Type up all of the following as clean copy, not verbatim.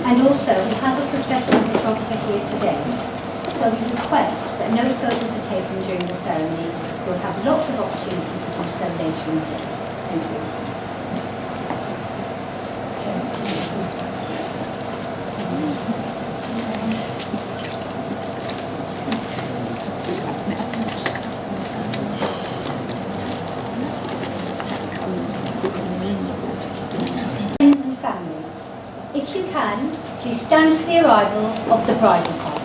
And also, we have a professional photographer here today, so we request that no photos are taken during the ceremony. We'll have lots of opportunities to do so later in the day. Thank you. Friends and family, if you can, please stand for the arrival of the bridal party.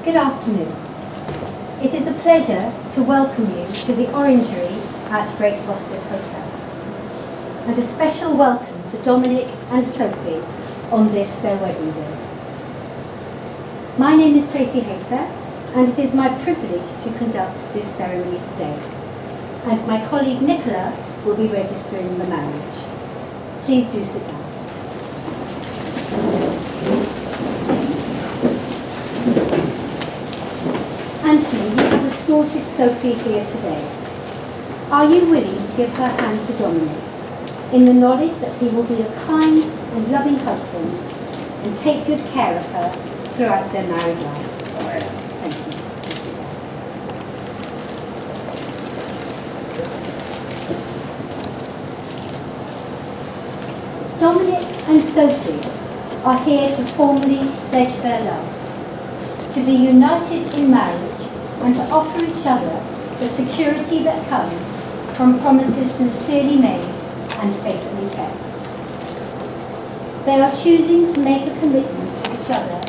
Good afternoon. It is a pleasure to welcome you to the Orangery at Great Foster's Hotel. And a special welcome to Dominic and Sophie on this, their wedding day. My name is Tracy Hayser, and it is my privilege to conduct this ceremony today. And my colleague Nicola will be registering the marriage. Please do sit down. Anthony, you have escorted Sophie here today. Are you willing to give her hand to Dominic, in the knowledge that he will be a kind and loving husband and take good care of her throughout their married life? Thank you. Dominic and Sophie are here to formally pledge their love, to be united in marriage and to offer each other the security that comes from promises sincerely made and faithfully kept. They are choosing to make a commitment to each other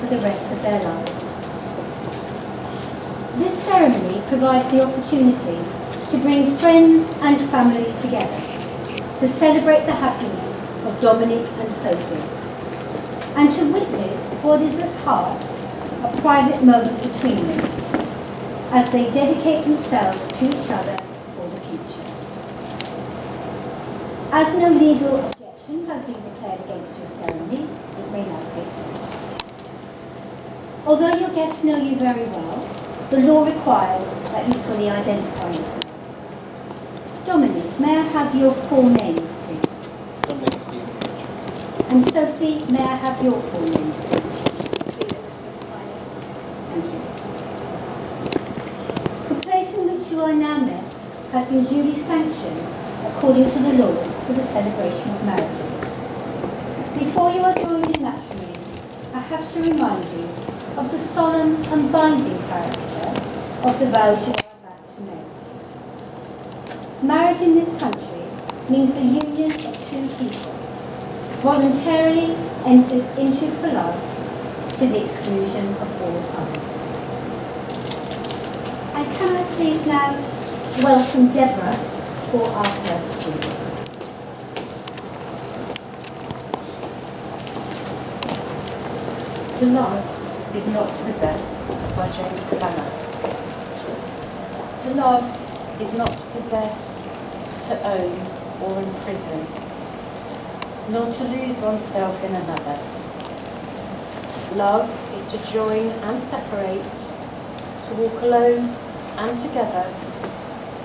for the rest of their lives. This ceremony provides the opportunity to bring friends and family together, to celebrate the happiness of Dominic and Sophie, and to witness what is at heart a private moment between them as they dedicate themselves to each other for the future. As no legal objection has been declared against your ceremony, it may now take place. Although your guests know you very well, the law requires that you fully identify yourselves. Dominic, may I have your full names, please? Dominic Sophie. And Sophie, may I have your full names, please? Thank you. The place in which you are now met has been duly sanctioned according to the law for the celebration of marriages. Before you are joined in matrimony, I have to remind you of the solemn and binding character of the vows you are about to make. Marriage in this country means the union of two people, voluntarily entered into for life to the exclusion of all others. And can I please now welcome Deborah for our first reading. To love is not to possess, by James Cavanagh. To love is not to possess, to own, or imprison, nor to lose oneself in another. Love is to join and separate, to walk alone and together,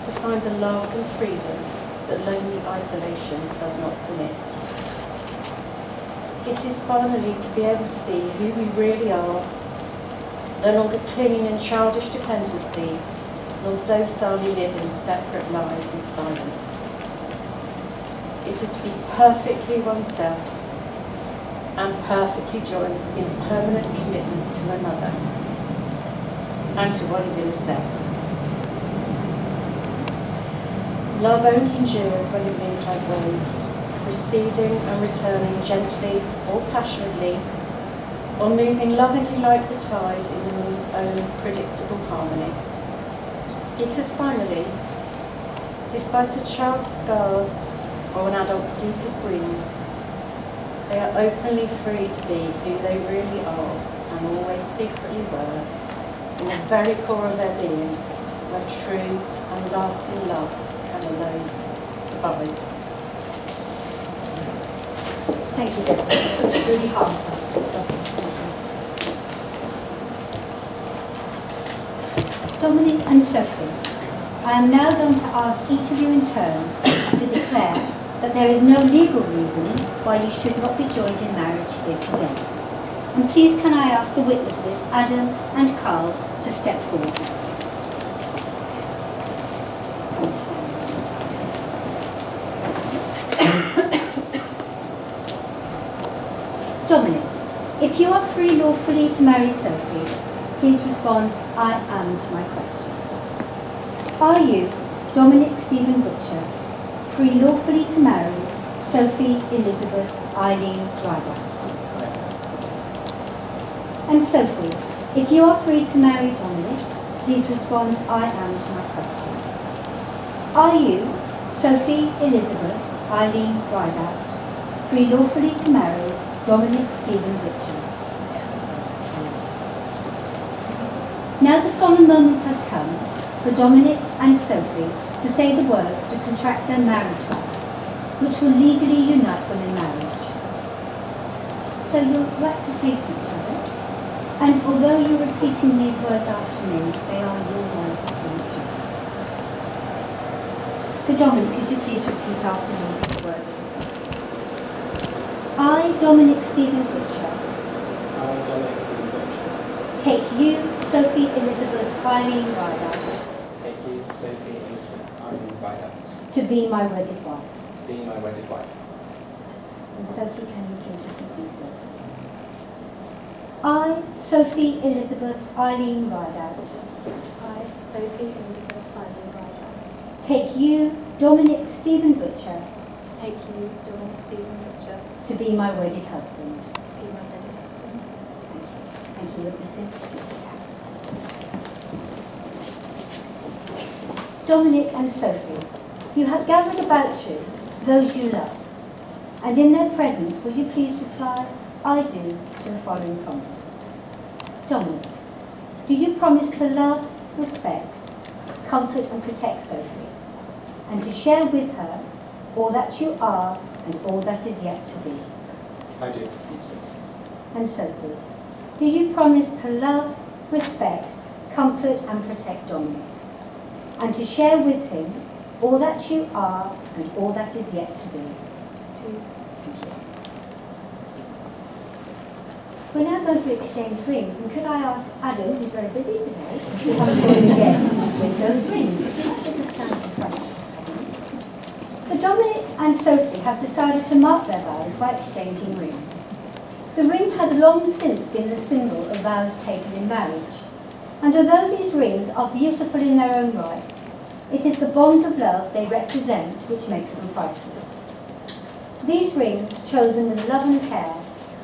to find a love and freedom that lonely isolation does not permit. It is finally to be able to be who we really are, no longer clinging in childish dependency, nor docilely living separate lives in silence. It is to be perfectly oneself and perfectly joined in permanent commitment to another and to one's inner self. Love only endures when it moves like waves, receding and returning gently or passionately, or moving lovingly like the tide in the moon's own predictable harmony. Because finally, despite a child's scars or an adult's deepest wounds, they are openly free to be who they really are and always secretly were, in the very core of their being, where true and lasting love can alone abide. Thank you, Deborah. It's really heartfelt. Dominic and Sophie, I am now going to ask each of you in turn to declare that there is no legal reason why you should not be joined in marriage here today. And please can I ask the witnesses, Adam and Carl, to step forward. Just come and stand on this side. Dominic, if you are free lawfully to marry Sophie, please respond, I am, to my question. Are you, Dominic Stephen Butcher, free lawfully to marry Sophie Elizabeth Eileen Rideout? And Sophie, if you are free to marry Dominic, please respond, I am, to my question. Are you, Sophie Elizabeth Eileen Rideout, free lawfully to marry Dominic Stephen Butcher? Now the solemn moment has come for Dominic and Sophie to say the words to contract their marriage vows, which will legally unite them in marriage. So you'll like to face each other, and although you're repeating these words after me, they are your words for each other. So Dominic, could you please repeat after me these words for Sophie? I, Dominic Stephen Butcher, take you, Sophie Elizabeth Eileen Rideout, to be my wedded wife. And Sophie, can you please repeat these words? I, Sophie Elizabeth Eileen Rideout, I, Sophie Elizabeth Eileen Rideout, take you, Dominic Stephen Butcher, take you, Dominic Stephen Butcher, to be my wedded husband. to be my wedded husband. Thank you, witnesses. Please sit down. Dominic and Sophie, you have gathered about you those you love, and in their presence will you please reply, I do, to the following promises. Dominic, do you promise to love, respect, comfort and protect Sophie, and to share with her all that you are and all that is yet to be? I do. Thank you. And Sophie, do you promise to love, respect, comfort and protect Dominic, and to share with him all that you are and all that is yet to be? Do. Thank you. We're now going to exchange rings, and could I ask Adam, who's very busy today, to come forward again with those rings? If you might just stand in front. So Dominic and Sophie have decided to mark their vows by exchanging rings. The ring has long since been the symbol of vows taken in marriage, and although these rings are beautiful in their own right, it is the bond of love they represent which makes them priceless. These rings, chosen with love and care,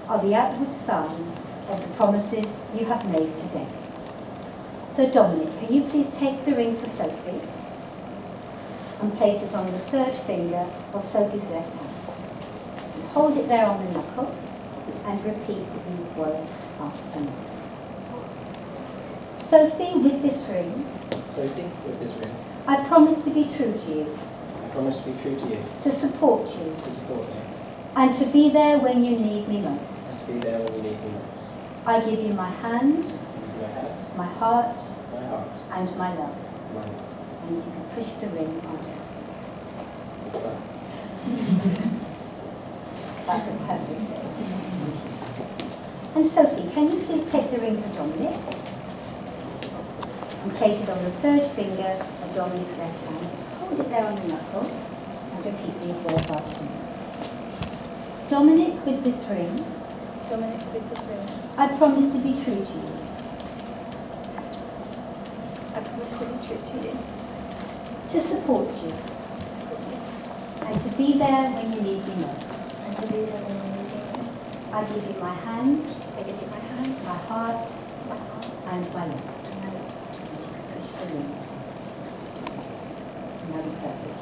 are the outward sign of the promises you have made today. So Dominic, can you please take the ring for Sophie and place it on the third finger of Sophie's left hand. Hold it there on the knuckle and repeat these words after me. Sophie, with this ring, I promise to be true to you, to support you, and to be there when you need me most. I give you my hand, my heart, and my love. And you can push the ring onto it. That's a perfect thing. And Sophie, can you please take the ring for Dominic and place it on the third finger of Dominic's left hand. Just hold it there on the knuckle and repeat these words after me. Dominic, with this ring, I promise to be true to you, to support you, and to be there when you need me most. I give you my hand, my heart, and my love. And you can push the ring. It's another perfect.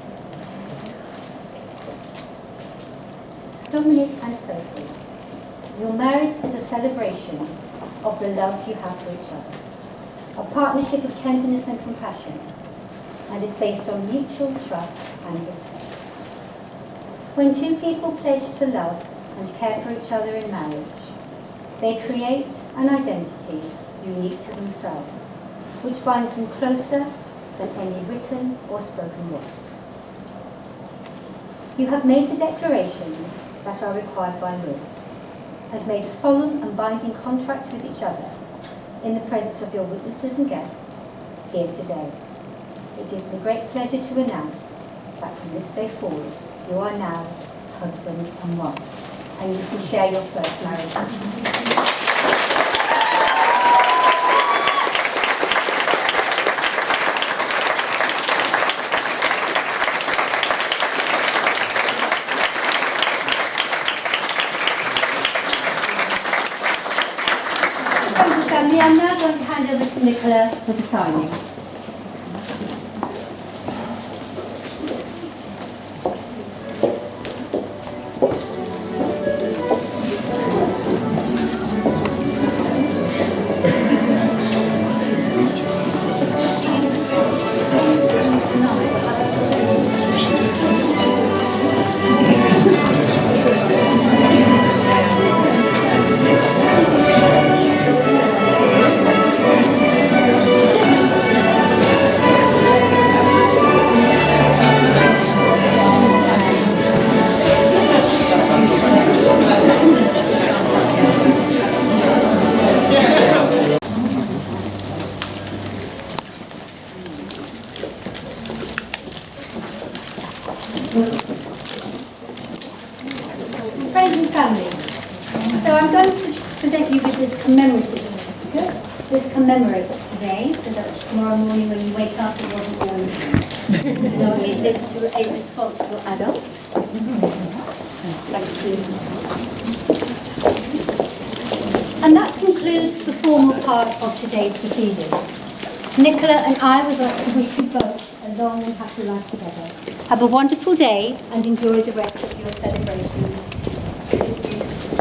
Dominic and Sophie, your marriage is a celebration of the love you have for each other, a partnership of tenderness and compassion, and is based on mutual trust and respect. When two people pledge to love and care for each other in marriage, they create an identity unique to themselves, which binds them closer than any written or spoken words. You have made the declarations that are required by law, and made a solemn and binding contract with each other in the presence of your witnesses and guests here today. It gives me great pleasure to announce that from this day forward, you are now husband and wife, and you can share your first marriage. Family, I'm now going to hand over to Nicola for the signing. Friends and family, so I'm going to present you with this commemorative certificate. This commemorates today, so that tomorrow morning when you wake up it wasn't all and I'll give this to a responsible adult. Thank you. And that concludes the formal part of today's proceedings. Nicola and I would like to wish you both a long and happy life together. Have a wonderful day and enjoy the rest of your celebrations. It's beautiful.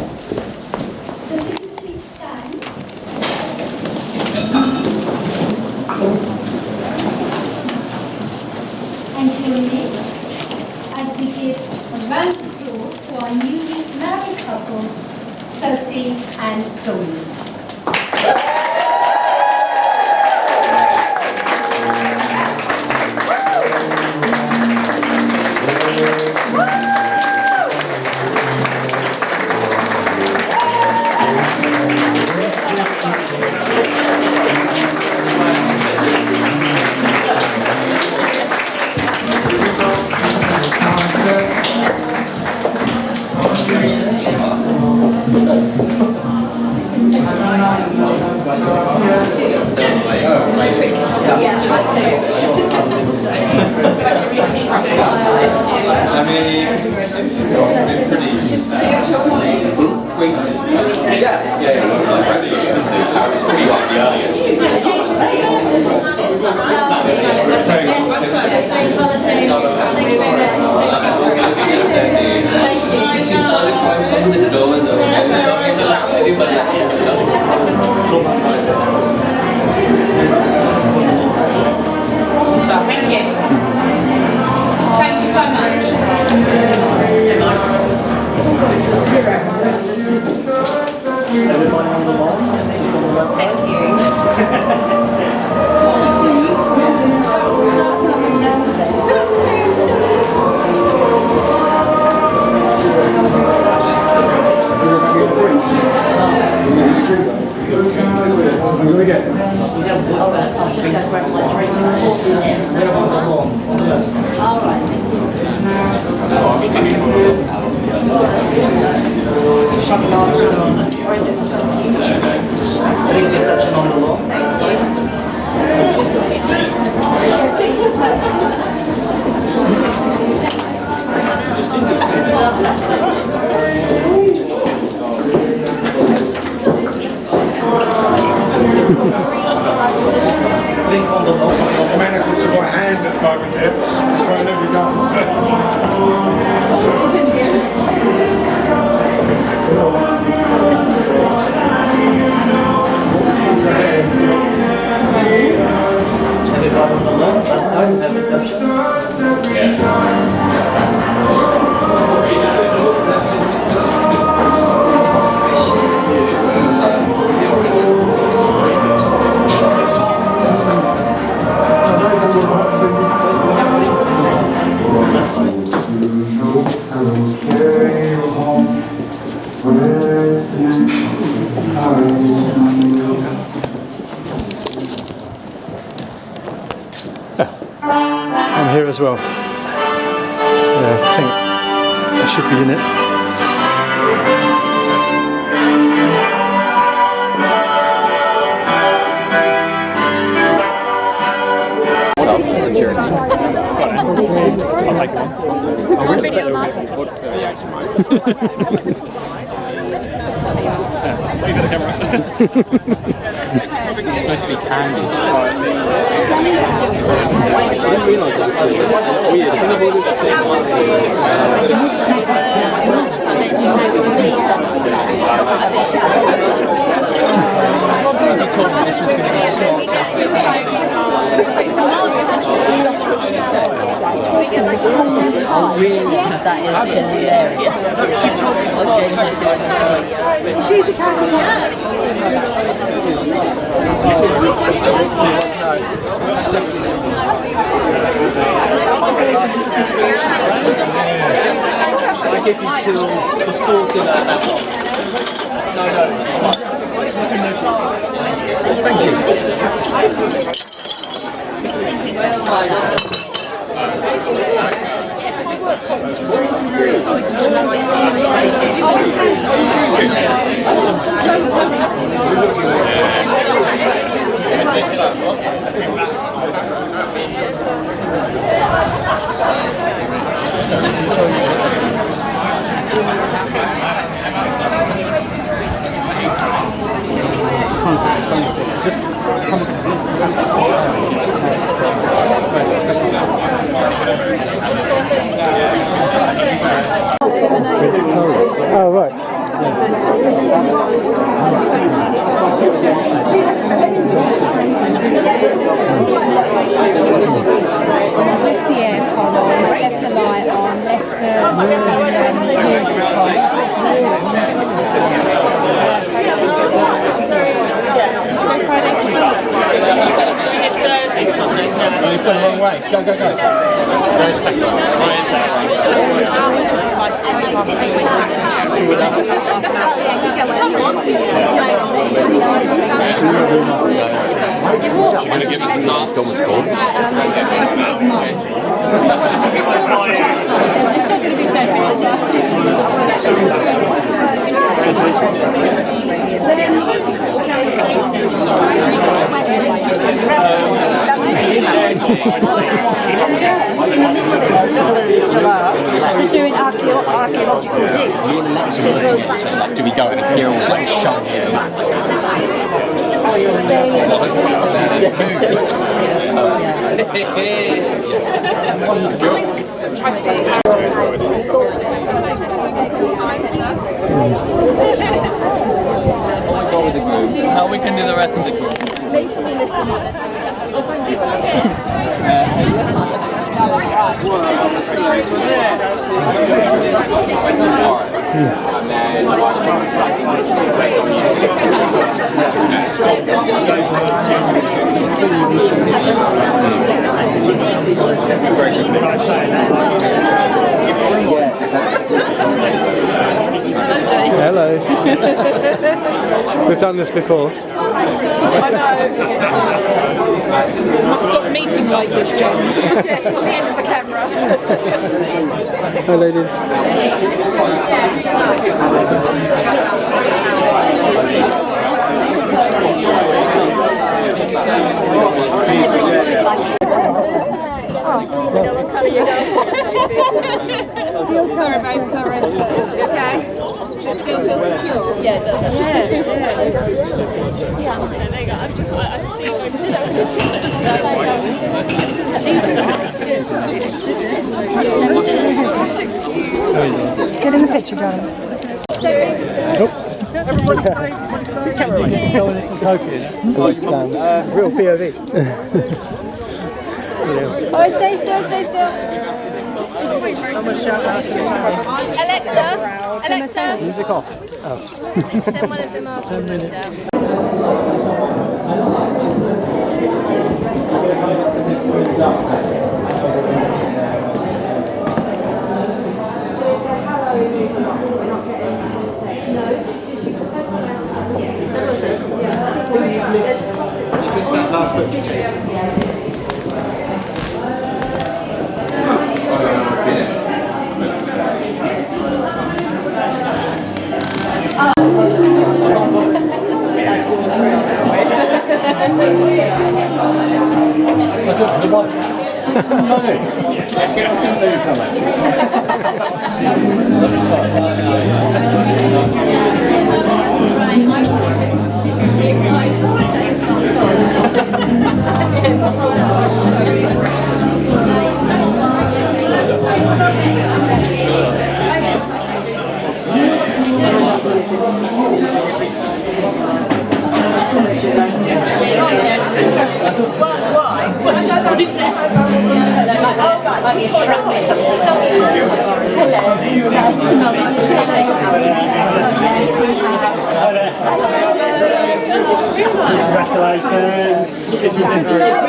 So if you please stand. And join me as we give a round of applause to our newly married couple, Sophie and Dominic. I'm here as well. Yeah, I think I should be in it. Security. I'll take one. I will video yeah, actually mine. You got a camera. It's supposed to be candy. I didn't realise that. It's weird. I think I've ordered the same one. You told me this was going to be small. That's what she said. Really, that is hilarious. She told me smart She's a candidate. I give you till before dinner. No, thank you. Oh, right. Left the aircon on, left the light on, left the music on. You've gone the wrong way. Go, go, go. They're doing archaeological digs. Like, do we go in and hear all like showing here? Now we can do the rest of the group. Hello. We've done this before. I know. Stop meeting like this, James. Yes, on the end of the camera. Hi, ladies. Okay. Still feel secure? Yeah, it does. Get in the picture, darling. Real POV. Oh, stay still, stay still. Alexa. Music off. Send one of them up. 10 minutes. time you trap some stuff. Congratulations. We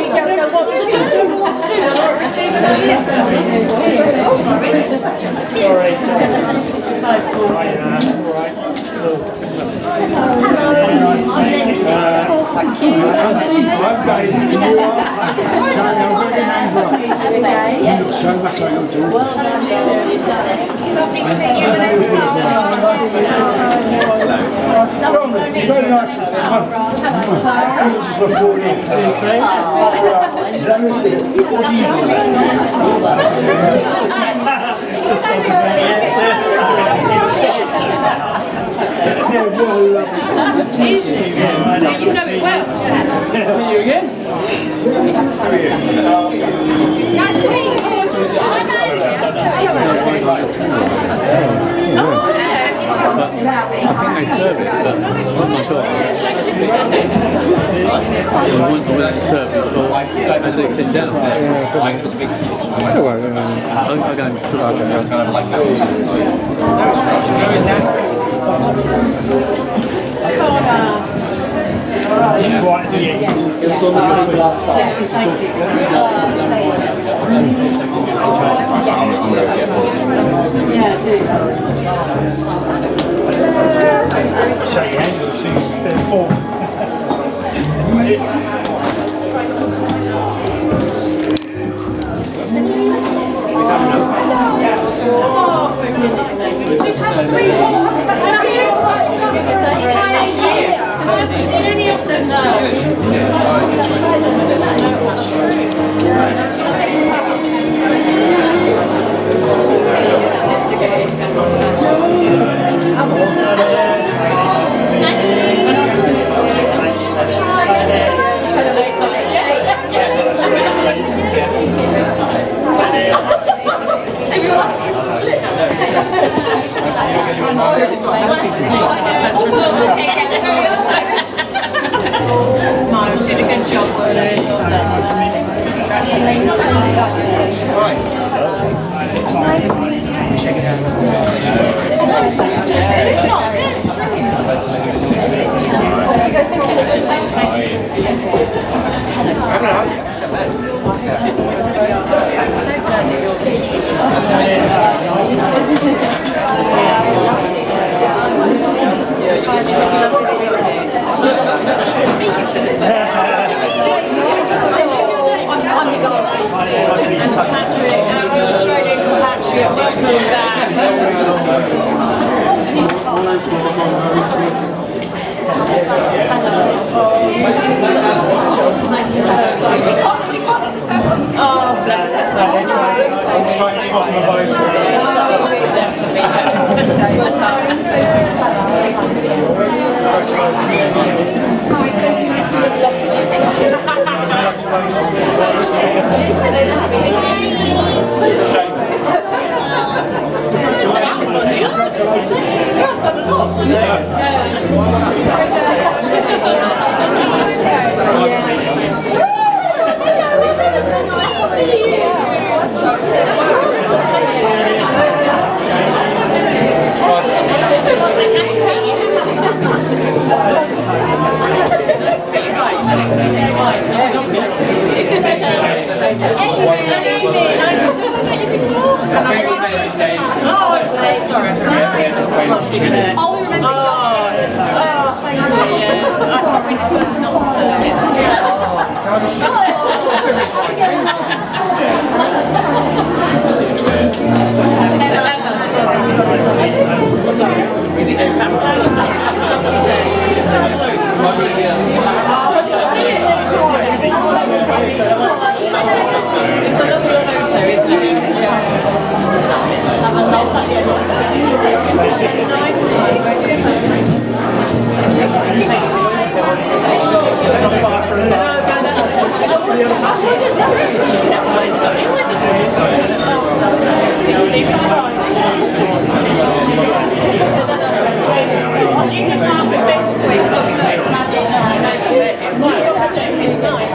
don't know what to do. Don't know what to do. Don't know what to receive You know it well. You again? Nice to meet you. I'm Andrea. I think they serve it, but oh my god. I went to serve it as they sit down. I'm going to Right at the end. It's on the table outside. Thank you. Yeah, do. Shake your hand with the two, they're four. Oh, for goodness sake. We've had 3 walks. That's not you. I haven't seen any of them though. Miles did a good job. Check it out. It's nice.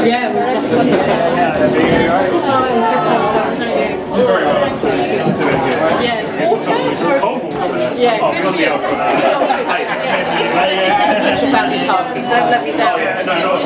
Yeah, we've definitely. Very well. Yeah, yeah, good for you. This is a picture family party, don't let me down. No, not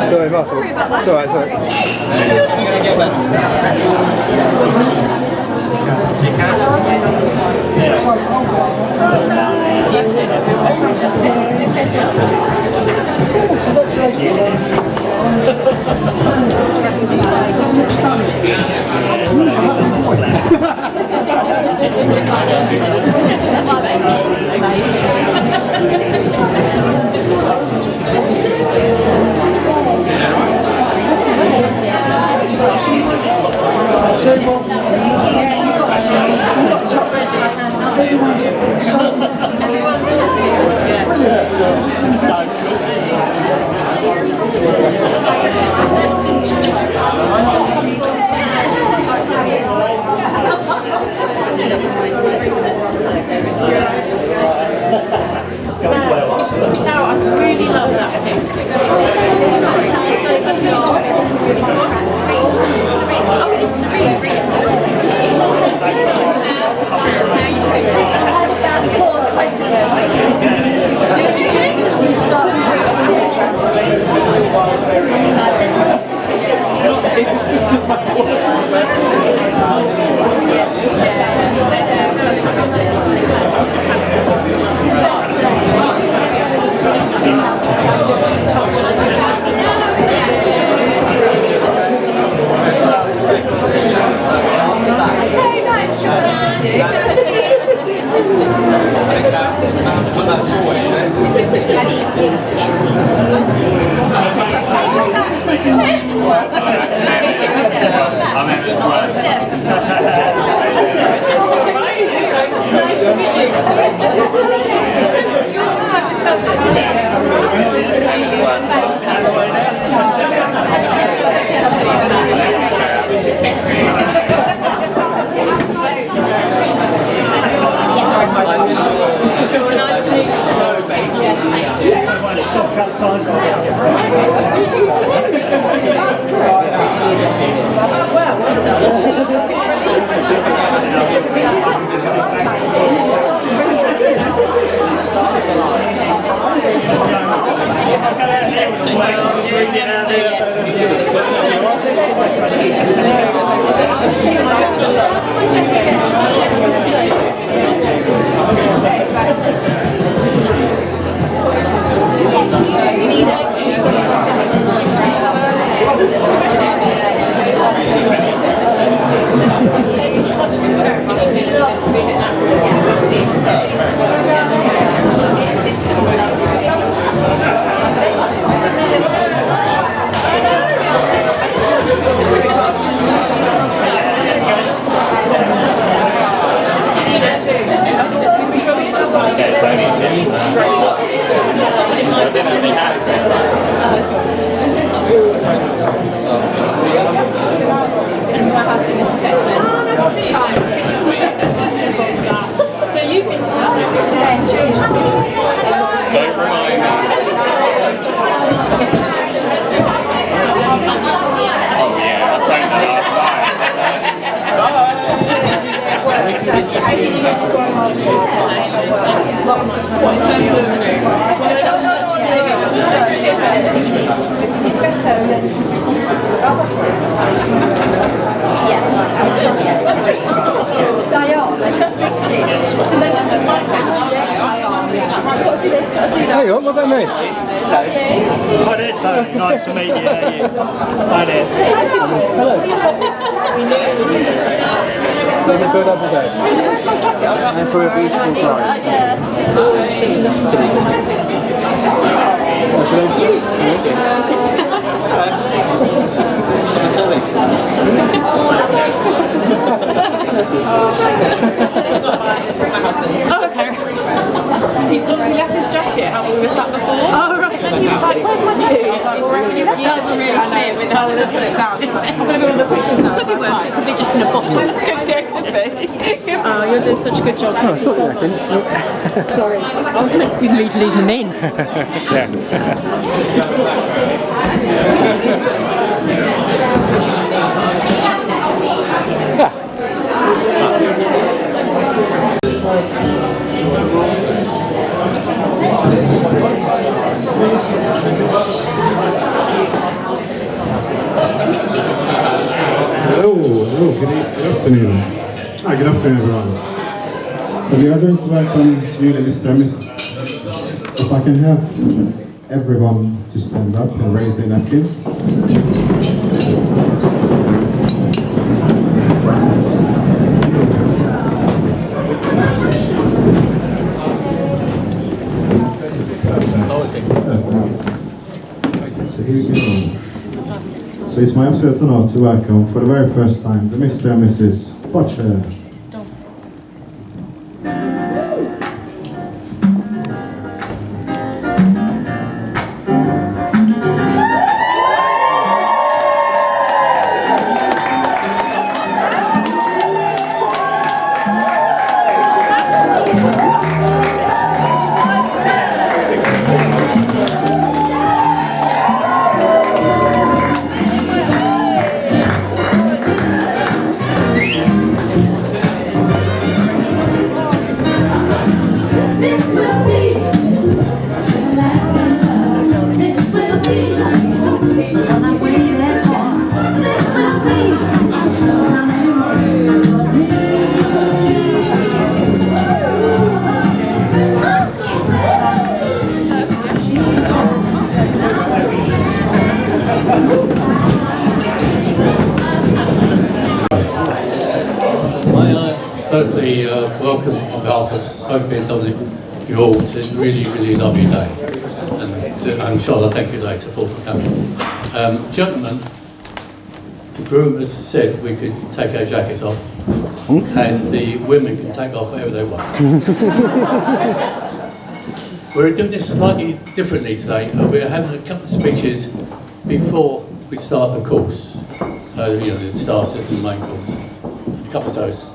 Sorry, my fault. It's alright, Now, I really love that Definitely has. Nice to meet you. How are you? Hi there. Thank you for a lovely day. And for a beautiful bride. Congratulations. Thank you. Oh, okay. He left his jacket, have we missed that before? Oh, right. He was like, where's my jacket? I was like, well, that doesn't really fit with how we put it down. I'm going to go on the pictures now. It could be worse, it could be just in a bottle. Could be. Oh, you're doing such a good job. Oh, I thought you reckoned. Sorry, I was meant to be the lead leading them in. Hello, good afternoon. Hi, good afternoon everyone. So we are going to welcome to you the Mr. and Mrs. If I can have everyone to stand up and raise their napkins. So here we go. So it's my absolute honor to welcome for the very first time the Mr. and Mrs. Butcher. Firstly, welcome on behalf of Sophie and Dominic, you all to a really, really lovely day. And Charlotte, thank you later for coming. Gentlemen, the groom has said we could take our jackets off and the women can take off whatever they want. We're doing this slightly differently today. We're having a couple of speeches before we start the course. The starters and the main course. A couple of toasts.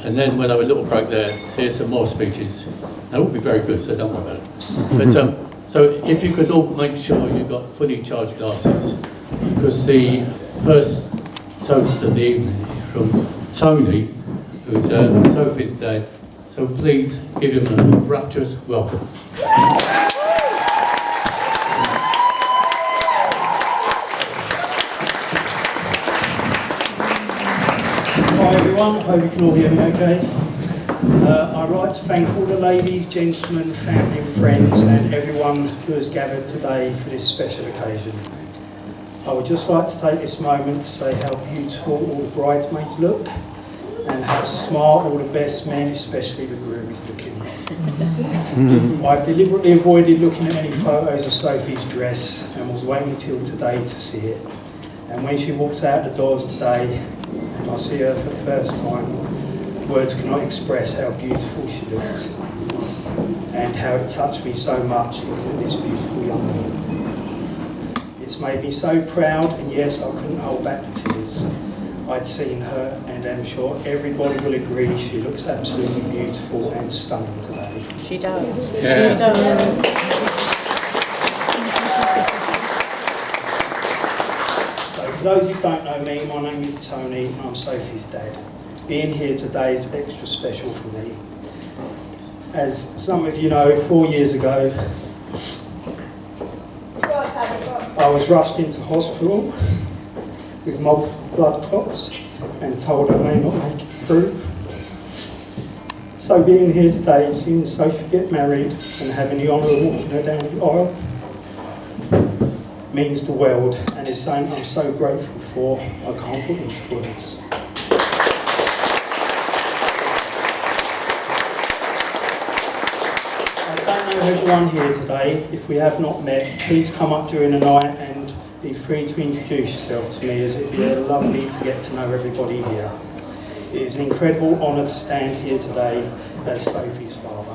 And then we'll have a little break there to hear some more speeches. They will be very good, so don't worry about it. But so if you could all make sure you've got fully charged glasses, because the first toast of the evening is from Tony, who's Sophie's dad. So please give him a rapturous welcome. Hi everyone, I hope you can all hear me okay. I'd like to thank all the ladies, gentlemen, family and friends and everyone who has gathered today for this special occasion. I would just like to take this moment to say how beautiful all the bridesmaids look and how smart all the best men, especially the groom, is looking. I've deliberately avoided looking at any photos of Sophie's dress and was waiting till today to see it. And when she walks out the doors today, and I see her for the first time, words cannot express how beautiful she looked and how it touched me so much looking at this beautiful young woman. It's made me so proud, and yes, I couldn't hold back the tears. I'd seen her, and I'm sure everybody will agree she looks absolutely beautiful and stunning today. She does. Yeah. She does. For those who don't know me, my name is Tony and I'm Sophie's dad. Being here today is extra special for me. As some of you know, 4 years ago, I was rushed into hospital with multiple blood clots and told I may not make it through. So being here today, seeing Sophie get married and having the honour of walking her down the aisle, means the world, and it's something I'm so grateful for, I can't put into words. I don't know everyone here today. If we have not met, please come up during the night and be free to introduce yourself to me, as it'd be lovely to get to know everybody here. It is an incredible honour to stand here today as Sophie's father.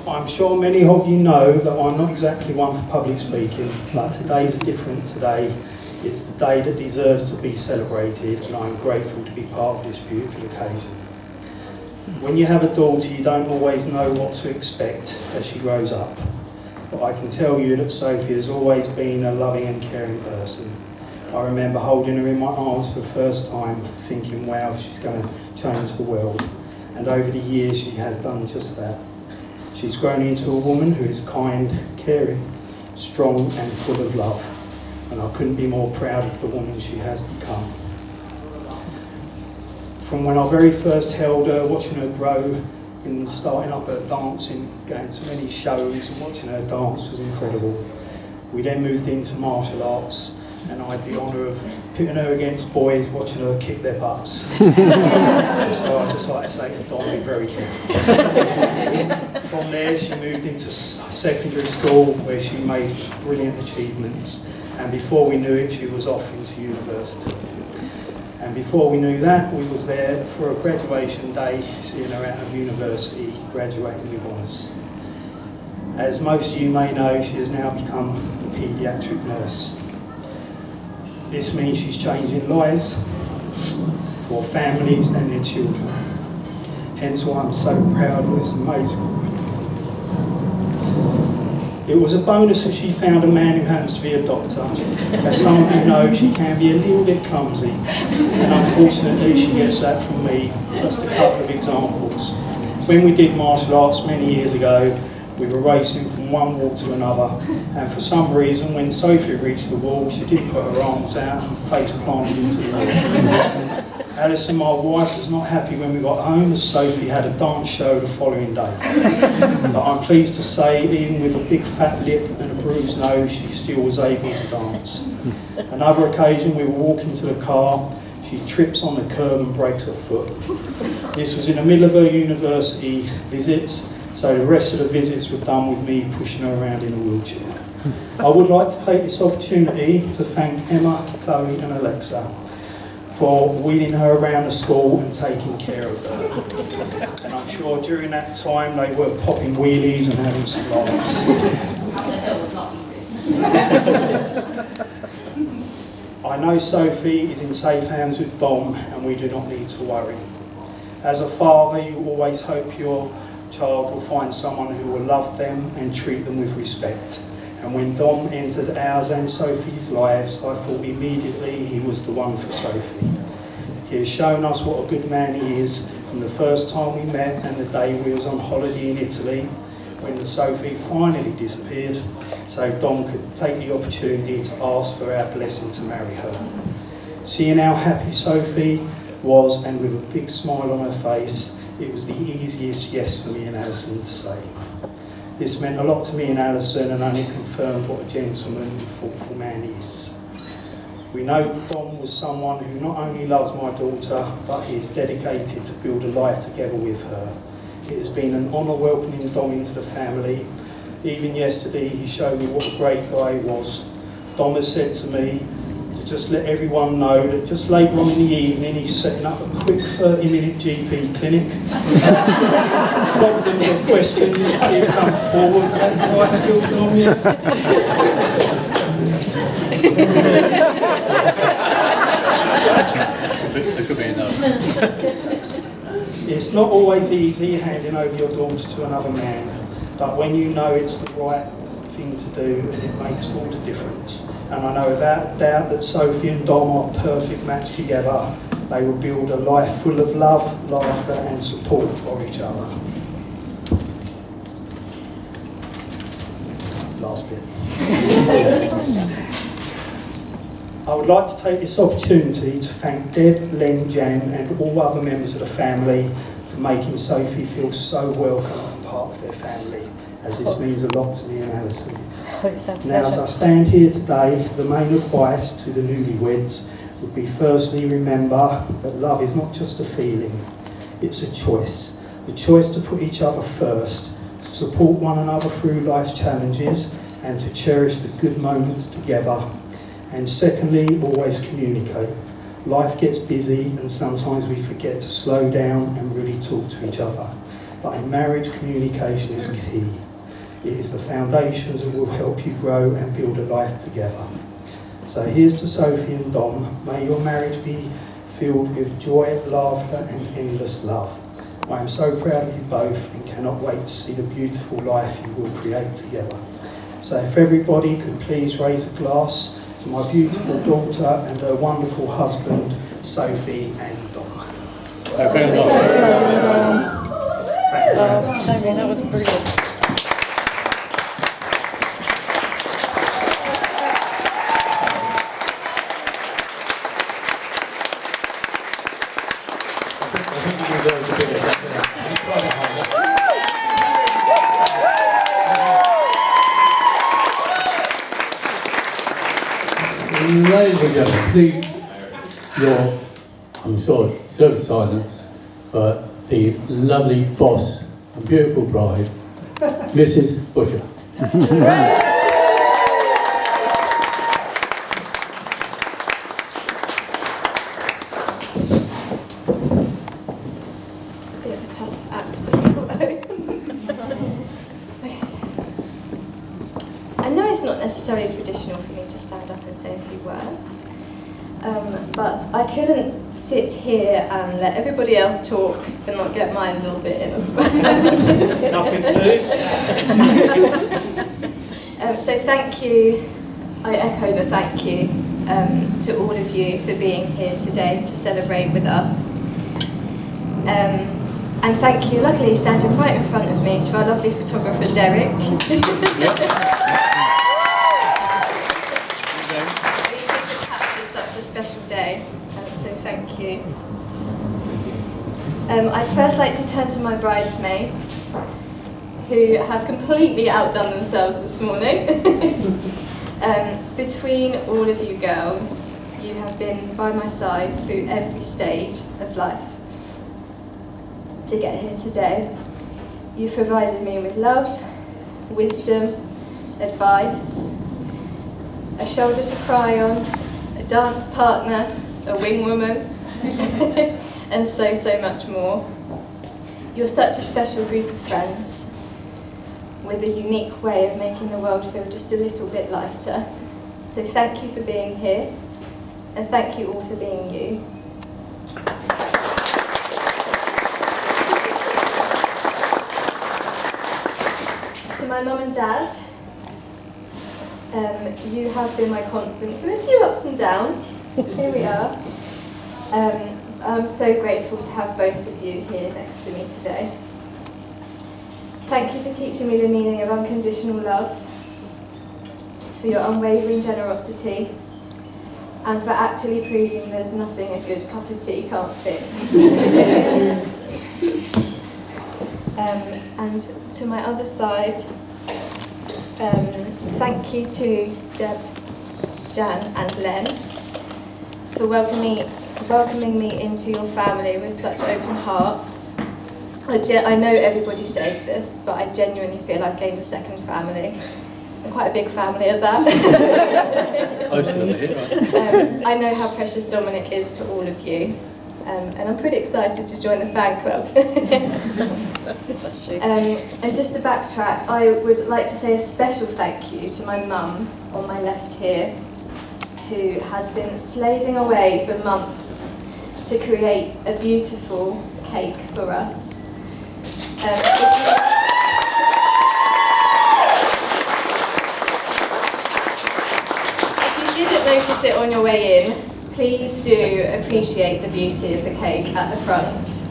I'm sure many of you know that I'm not exactly one for public speaking, but today's a different today. It's the day that deserves to be celebrated, and I'm grateful to be part of this beautiful occasion. When you have a daughter, you don't always know what to expect as she grows up. But I can tell you that Sophie has always been a loving and caring person. I remember holding her in my arms for the first time, thinking, wow, she's going to change the world. And over the years, she has done just that. She's grown into a woman who is kind, caring, strong and full of love. And I couldn't be more proud of the woman she has become. From when I very first held her, watching her grow, in starting up her dancing, going to many shows and watching her dance was incredible. We then moved into martial arts, and I had the honour of pitting her against boys, watching her kick their butts. So I just like to say to Don, be very careful. From there she moved into secondary school, where she made brilliant achievements, and before we knew it she was off into university. And before we knew that, we was there for a graduation day, seeing her out of university, graduating with honours. As most of you may know, she has now become a paediatric nurse. This means she's changing lives for families and their children. Hence why I'm so proud of this amazing woman. It was a bonus that she found a man who happens to be a doctor. As some of you know, she can be a little bit clumsy, and unfortunately she gets that from me. Just a couple of examples. When we did martial arts many years ago, we were racing from one wall to another, and for some reason when Sophie reached the wall, she didn't put her arms out and face planted into the wall. Alison, my wife, was not happy when we got home, as Sophie had a dance show the following day. But I'm pleased to say, even with a big fat lip and a bruised nose, she still was able to dance. Another occasion, we were walking to the car, she trips on the curb and breaks her foot. This was in the middle of her university visits, so the rest of the visits were done with me pushing her around in a wheelchair. I would like to take this opportunity to thank Emma, Chloe and Alexa for wheeling her around the school and taking care of her. And I'm sure during that time they were popping wheelies and having some laughs. I know Sophie is in safe hands with Dom, and we do not need to worry. As a father, you always hope your child will find someone who will love them and treat them with respect. And when Dom entered ours and Sophie's lives, I thought immediately he was the one for Sophie. He has shown us what a good man he is from the first time we met and the day we was on holiday in Italy, when Sophie finally disappeared, so Dom could take the opportunity to ask for our blessing to marry her. Seeing how happy Sophie was, and with a big smile on her face, it was the easiest yes for me and Alison to say. This meant a lot to me and Alison, and only confirmed what a gentleman and thoughtful man he is. We know Dom was someone who not only loves my daughter, but he is dedicated to build a life together with her. It has been an honour welcoming Dom into the family. Even yesterday he showed me what a great guy he was. Dom has said to me to just let everyone know that just later on in the evening he's setting up a quick 30-minute GP clinic. Problems or questions, please come forward. Right, still Dom, It's not always easy handing over your daughter to another man, but when you know it's the right thing to do, and it makes all the difference. And I know without doubt that Sophie and Dom are a perfect match together. They will build a life full of love, laughter and support for each other. Last bit. I would like to take this opportunity to thank Deb, Len, Jan and all other members of the family for making Sophie feel so welcome and part of their family, as this means a lot to me and Alison. Now, as I stand here today, the main advice to the newlyweds would be firstly remember that love is not just a feeling, it's a choice. The choice to put each other first, to support one another through life's challenges and to cherish the good moments together. And secondly, always communicate. Life gets busy and sometimes we forget to slow down and really talk to each other. But in marriage, communication is key. It is the foundations that will help you grow and build a life together. So here's to Sophie and Dom. May your marriage be filled with joy, laughter and endless love. I am so proud of you both and cannot wait to see the beautiful life you will create together. So if everybody could please raise a glass to my beautiful daughter and her wonderful husband, Sophie and Dom. Very nice. Sophie, that was brilliant. Ladies and gentlemen, please, I'm sure, deserved silence for the lovely boss and beautiful bride, Mrs. Busher. Bit of a tough act to follow. I know it's not necessarily traditional for me to stand up and say a few words, but I couldn't sit here and let everybody else talk and not get my little bit in as well. Nothing to do. So thank you, I echo the thank you to all of you for being here today to celebrate with us. And thank you, luckily standing right in front of me, to our lovely photographer Derek. Who's here to capture such a special day, so thank you. I'd first like to turn to my bridesmaids, who have completely outdone themselves this morning. Between all of you girls, you have been by my side through every stage of life. To get here today, you've provided me with love, wisdom, advice, a shoulder to cry on, a dance partner, a wing woman, and so much more. You're such a special group of friends with a unique way of making the world feel just a little bit lighter. So thank you for being here, and thank you all for being you. To my mum and dad, you have been my constant through a few ups and downs. Here we are. I'm so grateful to have both of you here next to me today. Thank you for teaching me the meaning of unconditional love, for your unwavering generosity, and for actually proving there's nothing a good cup of tea can't fix. And to my other side, thank you to Deb, Jan and Len for welcoming me into your family with such open hearts. I know everybody says this, but I genuinely feel I've gained a second family, and quite a big family at that. I know how precious Dominic is to all of you, and I'm pretty excited to join the fan club. And just to backtrack, I would like to say a special thank you to my mum on my left here, who has been slaving away for months to create a beautiful cake for us. If you didn't notice it on your way in, please do appreciate the beauty of the cake at the front.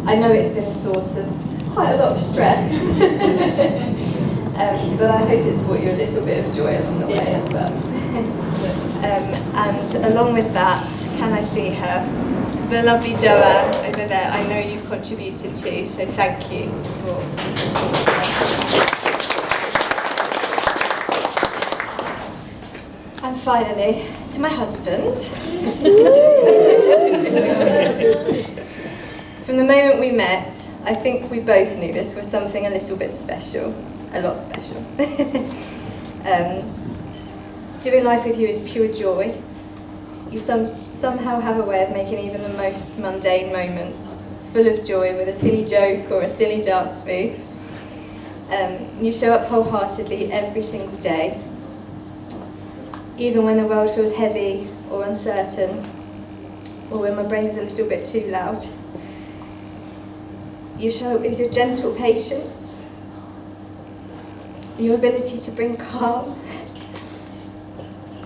I know it's been a source of quite a lot of stress, but I hope it's brought you a little bit of joy along the way as well. And along with that, can I see her? The lovely Joanne over there, I know you've contributed too, so thank you for And finally, to my husband. From the moment we met, I think we both knew this was something a little bit special, a lot special. Doing life with you is pure joy. You somehow have a way of making even the most mundane moments full of joy with a silly joke or a silly dance move. You show up wholeheartedly every single day, even when the world feels heavy or uncertain, or when my brain is a little bit too loud. You show up with your gentle patience, your ability to bring calm,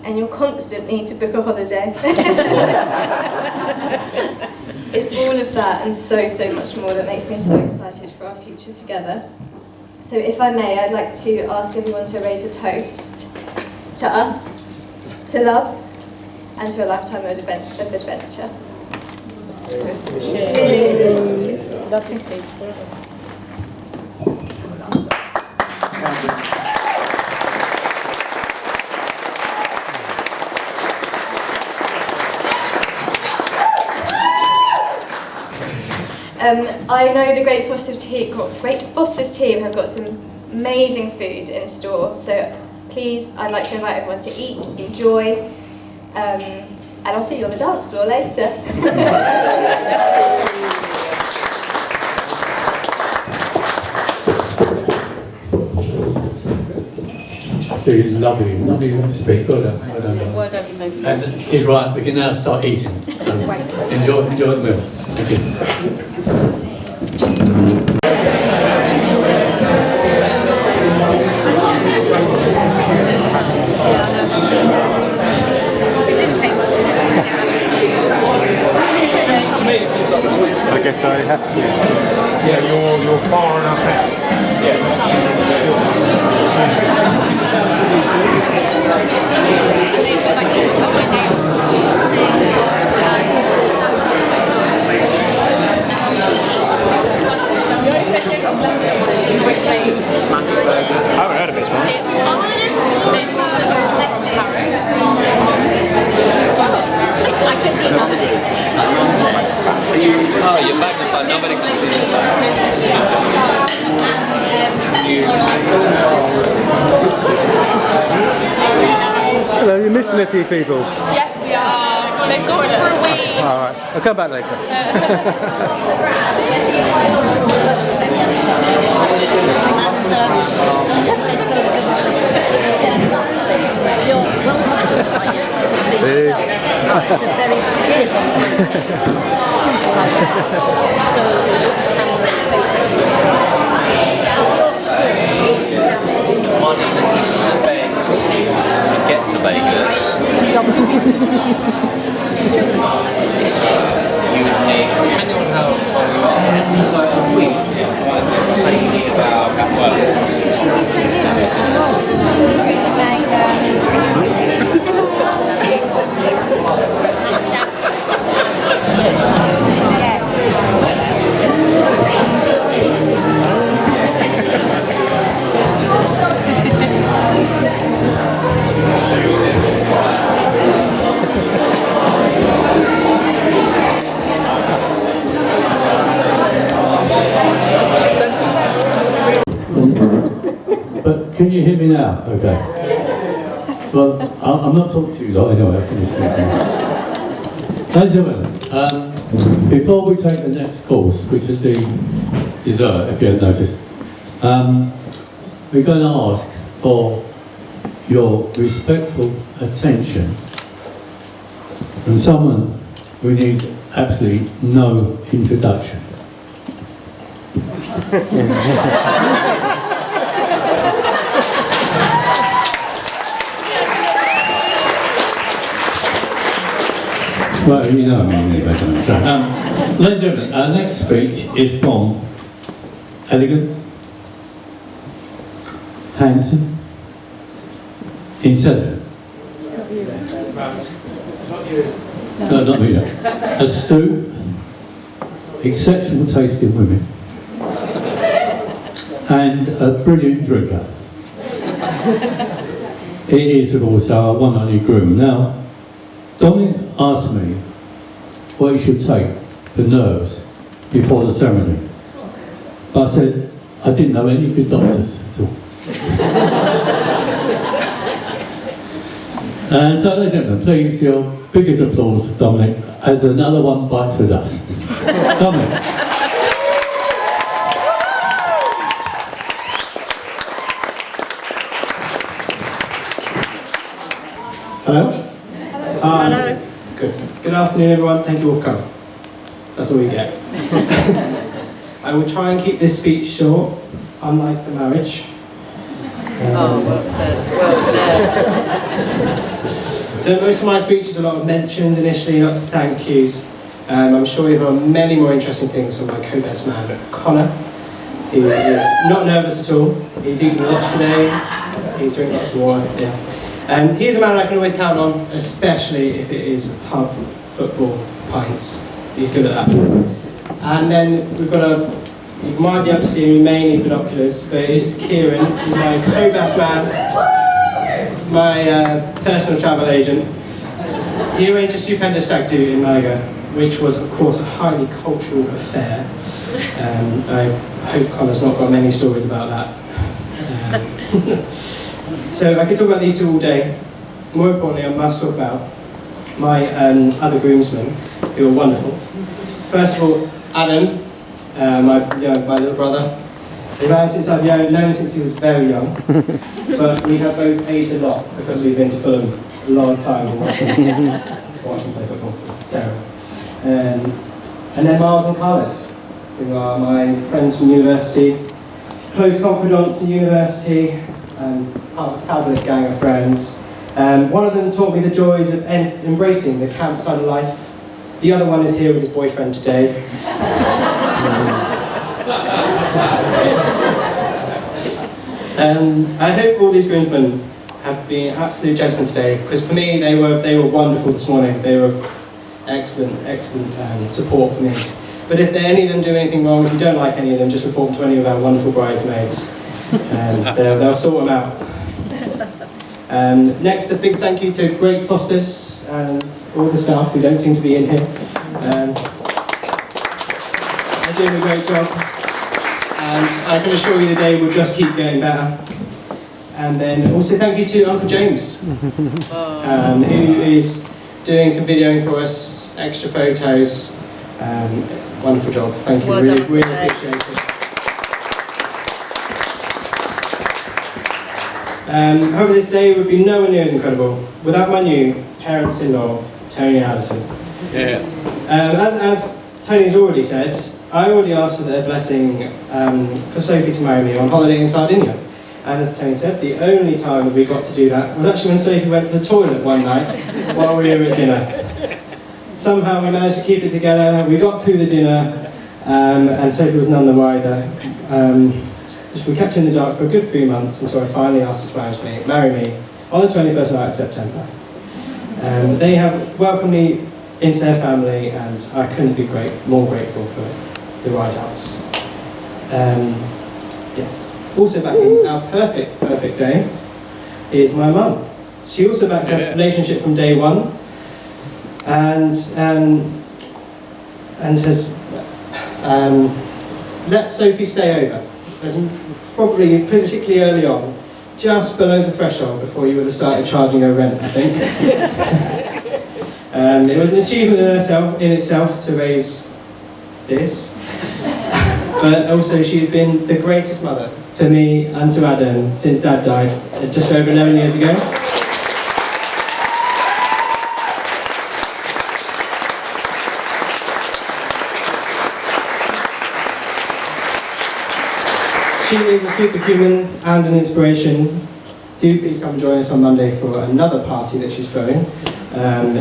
and your constant need to book a holiday. It's all of that and so much more that makes me so excited for our future together. So if I may, I'd like to ask everyone to raise a toast to us, to love, and to a lifetime of adventure. Cheers. Lovely speech. I know the Great Foster's team have got some amazing food in store, so please, I'd like to invite everyone to eat, enjoy, and I'll see you on the dance floor later. So lovely speak. Well done. And he's right, we can now start eating. So enjoy the meal. Thank you. I guess I have to. Yeah, you're far enough out. I haven't heard of this one. Oh, you're magnified. Nobody can see Hello, you're missing a few people. Yes, we are. They've gone for a week. Alright, I'll come back later. You're welcome to it, are you? Please yourself. The very cheers on the simple matter. So, and money that you spend to get to Vegas. You take, depending on how long you are, like a week, thinking about that work. But can you hear me now? Okay. Well, I'm not talking to you lot anyway. I can just Ladies and gentlemen, before we take the next course, which is the dessert, if you haven't noticed, we're going to ask for your respectful attention from someone who needs absolutely no introduction. Well, you know me anyway, don't you? So, ladies and gentlemen, our next speech is from elegant, handsome, intelligent, No, not me. No. Astute, exceptional taste in women, and a brilliant drinker. It is, of course, our one and only groom. Now, Dominic asked me what you should take for nerves before the ceremony. But I said, I didn't know any good doctors at all. And so, ladies and gentlemen, please, your biggest applause for Dominic as another one bites the dust. Dominic. Hello? Hello. Good. Good afternoon, everyone. Thank you all for coming. That's all we get. I will try and keep this speech short, unlike the marriage. Well said, well said. So most of my speech is a lot of mentions initially, lots of thank yous. I'm sure you'll hear many more interesting things from my co-best man, Connor, who is not nervous at all. He's eaten lots today, he's drinking lots of water, yeah. And he's a man I can always count on, especially if it is pub football pints. He's good at that. And then we've got you might be able to see him, you may need binoculars, but it's Kieran. He's my co-best man, my personal travel agent. He arranged a stupendous stag do in Malaga, which was, of course, a highly cultural affair. I hope Connor's not got many stories about that. So I could talk about these two all day. More importantly, I must talk about my other groomsmen, who are wonderful. First of all, Adam, my little brother. A man since I've known since he was very young, but we have both aged a lot because we've been to Fulham a lot of times and watched them play football. Terrible. And then Miles and Carlos, who are my friends from university, close confidants in university, part of a fabulous gang of friends. One of them taught me the joys of embracing the campsite of life. The other one is here with his boyfriend today. I hope all these groomsmen have been absolute gentlemen today, because for me they were wonderful this morning. They were excellent support for me. But if any of them do anything wrong, if you don't like any of them, just report them to any of our wonderful bridesmaids. They'll sort them out. Next, a big thank you to Greg Fosters and all the staff who don't seem to be in here. They're doing a great job. And I can assure you the day will just keep getting better. And then also thank you to Uncle James, who is doing some videoing for us, extra photos. Wonderful job. Thank you. Well really, done, really appreciate it. However, this day would be nowhere near as incredible without my new parents-in-law, Tony and Alison. Yeah. As Tony's already said, I already asked for their blessing for Sophie to marry me on holiday in Sardinia. And as Tony said, the only time that we got to do that was actually when Sophie went to the toilet one night while we were at dinner. Somehow we managed to keep it together, we got through the dinner, and Sophie was none the wiser. We kept her in the dark for a good 3 months until I finally asked her to marry me on the 21st night of September. They have welcomed me into their family, and I couldn't be more grateful for the ride outs. Yes. Also backing our perfect day is my mum. She also backed our relationship from day one, and has let Sophie stay over. Probably particularly early on, just below the threshold before you would have started charging her rent, I think. It was an achievement in itself to raise this, but also she has been the greatest mother to me and to Adam since Dad died just over 11 years ago. She is a superhuman and an inspiration. Do please come and join us on Monday for another party that she's throwing,